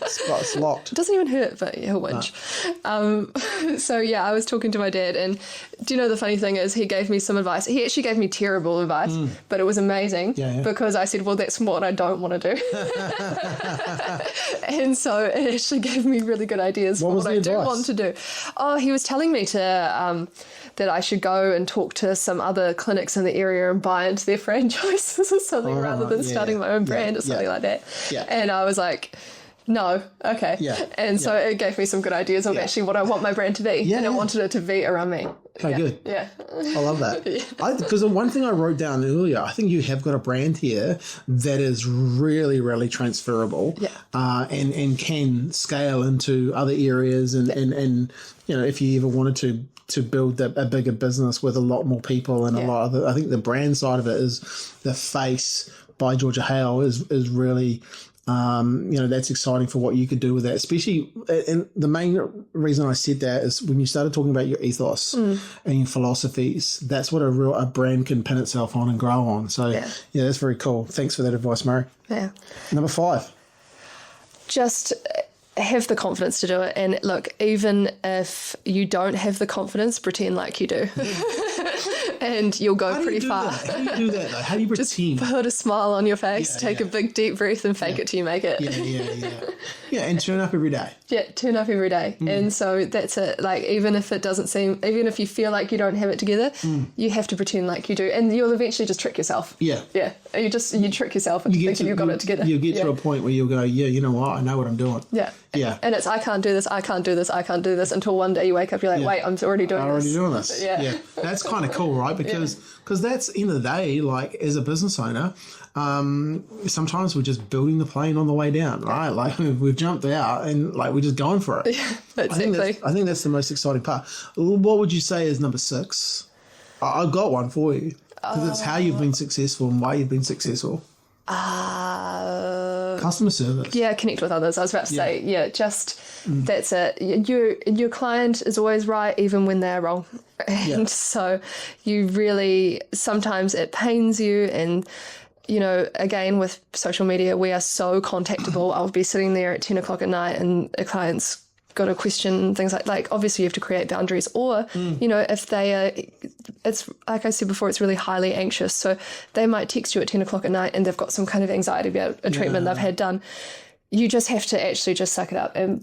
It's locked. It doesn't even hurt, but he'll whinge. So yeah, I was talking to my dad, and do you know the funny thing is he gave me some advice. He actually gave me terrible advice, but it was amazing because I said, well, that's what I don't want to do. And so it actually gave me really good ideas for what I do want to do. Oh, he was telling me to that I should go and talk to some other clinics in the area and buy into their franchises or something rather than starting my own brand or something like that. Yeah. And I was like, no, okay. Yeah. And so it gave me some good ideas of actually what I want my brand to be. And I wanted it to be around me. Okay, good. Yeah. I love that. Because the one thing I wrote down earlier, I think you have got a brand here that is really, really transferable and can scale into other areas. And if you ever wanted to build a bigger business with a lot more people and a lot of I think the brand side of it is the face by Georgia Hale is really... that's exciting for what you could do with that, especially. And the main reason I said that is when you started talking about your ethos and your philosophies, that's what a brand can pin itself on and grow on. So that's very cool. Thanks for that advice, Murray. Yeah. Number 5. Just have the confidence to do it. And look, even if you don't have the confidence, pretend like you do. And you'll go pretty far. How do you do that, though? How do you pretend? Just put a smile on your face, take a big deep breath and fake it till you make it. Yeah, and turn up every day. Yeah, turn up every day. And so that's it. Like, even if if you feel like you don't have it together, you have to pretend like you do. And you'll eventually just trick yourself. Yeah. Yeah. You trick yourself into thinking you've got it together. You'll get to a point where you'll go, you know what, I know what I'm doing. Yeah. Yeah. And it's, I can't do this, I can't do this, I can't do this, until one day you wake up, you're like, wait, I'm already doing this. Yeah. That's kind of cool, right? Because that's, end of the day, like, as a business owner, sometimes we're just building the plane on the way down, right? Like, we've jumped out and, like, we're just going for it. Yeah, exactly. I think that's the most exciting part. What would you say is number 6? I've got one for you, because it's how you've been successful and why you've been successful. Customer service. Yeah, connect with others. I was about to say, that's it. Your client is always right, even when they're wrong. And so you really, sometimes it pains you. And, again, with social media, we are so contactable. I'll be sitting there at 10 o'clock at night and a client's got a question, things like obviously you have to create boundaries, or if they are, it's like I said before, it's really highly anxious, so they might text you at 10 o'clock at night and they've got some kind of anxiety about a treatment they've had done. You just have to actually just suck it up, and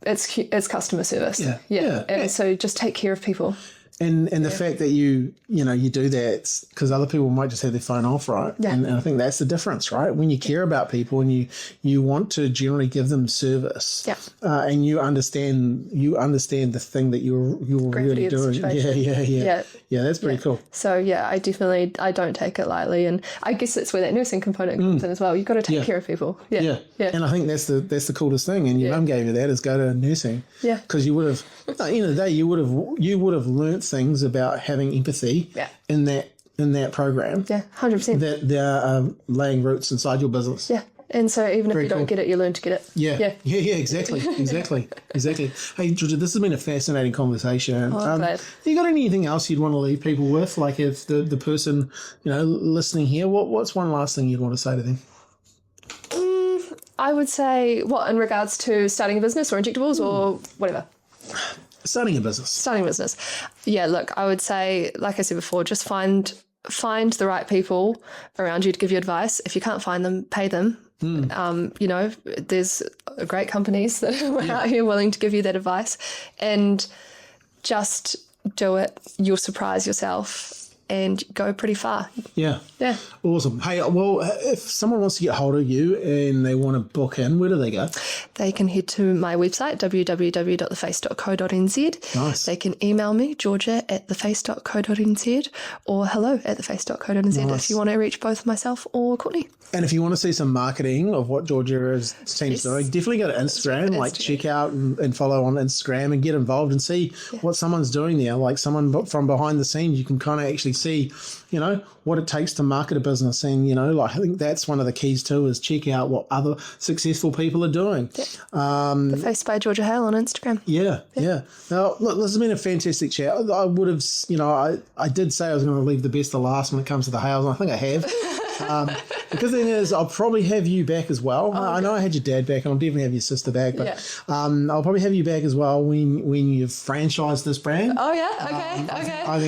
it's customer service. And so just take care of people. And the fact that you do that, because other people might just have their phone off, right? Yeah. And I think that's the difference, right? When you care about people and you want to generally give them service, and you understand the thing that you're really doing. Yeah, that's pretty cool. So I don't take it lightly, and I guess that's where that nursing component comes in as well. You've got to take care of people. Yeah. And I think that's the coolest thing. And your mum gave you that, is go to nursing. Yeah. Because you would have, at the end of the day, you would have learnt things about having empathy in that program. Yeah, 100%. That they are laying roots inside your business. Yeah. And so even if you don't get it, you learn to get it. Yeah, exactly. Hey, Georgia, this has been a fascinating conversation. Glad. You got anything else you'd want to leave people with? Like, if the person, listening here, what's one last thing you'd want to say to them? I would say, in regards to starting a business or injectables or whatever? Starting a business. Yeah, look, I would say, like I said before, just find the right people around you to give you advice. If you can't find them, pay them. There's great companies that are out here willing to give you that advice, and just do it. You'll surprise yourself and go pretty far. Yeah. Yeah. Awesome. Hey, well, if someone wants to get hold of you and they want to book in, where do they go? They can head to my website, www.theface.co.nz. Nice. They can email me, georgia@theface.co.nz, or hello@theface.co.nz if you want to reach both myself or Courtney. And if you want to see some marketing of what Georgia's team's doing, definitely go to Instagram, check out and follow on Instagram and get involved and see what someone's doing there. Like someone from behind the scenes, you can kind of actually see, what it takes to market a business. And, I think that's one of the keys too, is check out what other successful people are doing. The Face by Georgia Hale on Instagram. Yeah. Now, look, this has been a fantastic chat. I would have, I did say I was going to leave the best to last when it comes to the Hales, and I think I have. The good thing is I'll probably have you back as well. I know I had your dad back, and I'll definitely have your sister back, but I'll probably have you back as well when you've franchised this brand. Oh yeah, okay. I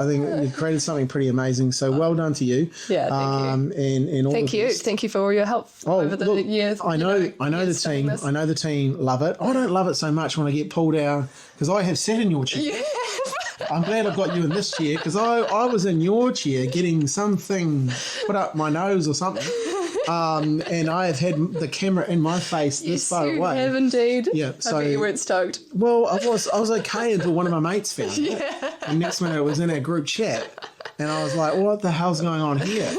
think you've created something pretty amazing. So well done to you. Yeah, thank you. And all thank you. Thank you for all your help over the years. I know the team. I know the team love it. I don't love it so much when I get pulled down because I have sat in your chair. Yeah. I'm glad I got you in this chair because I was in your chair getting something put up my nose or something. And I have had the camera in my face this far away. Yes, you have indeed. Yeah, so I bet you weren't stoked. Well, I was okay until one of my mates found it. And next minute it was in our group chat. And I was like, what the hell's going on here?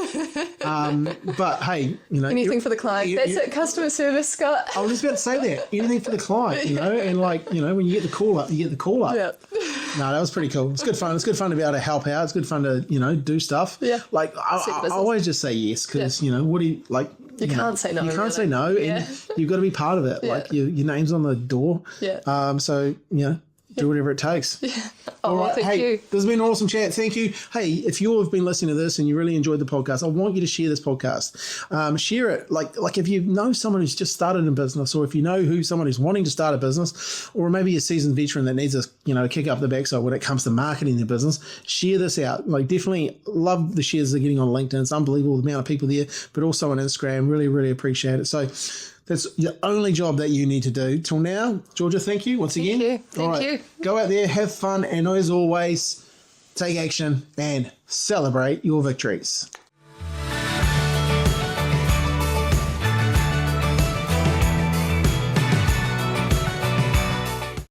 But hey, anything for the client. That's it, customer service, Scott. I was just about to say that. Anything for the client, and when you get the call up, you get the call up. Yeah. No, that was pretty cool. It's good fun. It's good fun to be able to help out. It's good fun to, do stuff. Yeah. Like I always just say yes because, what do you like? You can't say no. You can't say no, and you've got to be part of it. Yeah. Like your name's on the door. Yeah. So do whatever it takes. Yeah. Oh, well, thank you. This has been an awesome chat. Thank you. Hey, if you have been listening to this and you really enjoyed the podcast, I want you to share this podcast. Share it. Like if you know someone who's just started a business, or if you know someone who's wanting to start a business, or maybe a seasoned veteran that needs a kick up the backside when it comes to marketing their business, share this out. Like definitely love the shares they're getting on LinkedIn. It's unbelievable the amount of people there, but also on Instagram. Really, really appreciate it. So that's the only job that you need to do. Till now, Georgia, thank you once again. Thank you. Go out there, have fun, and as always, take action and celebrate your victories.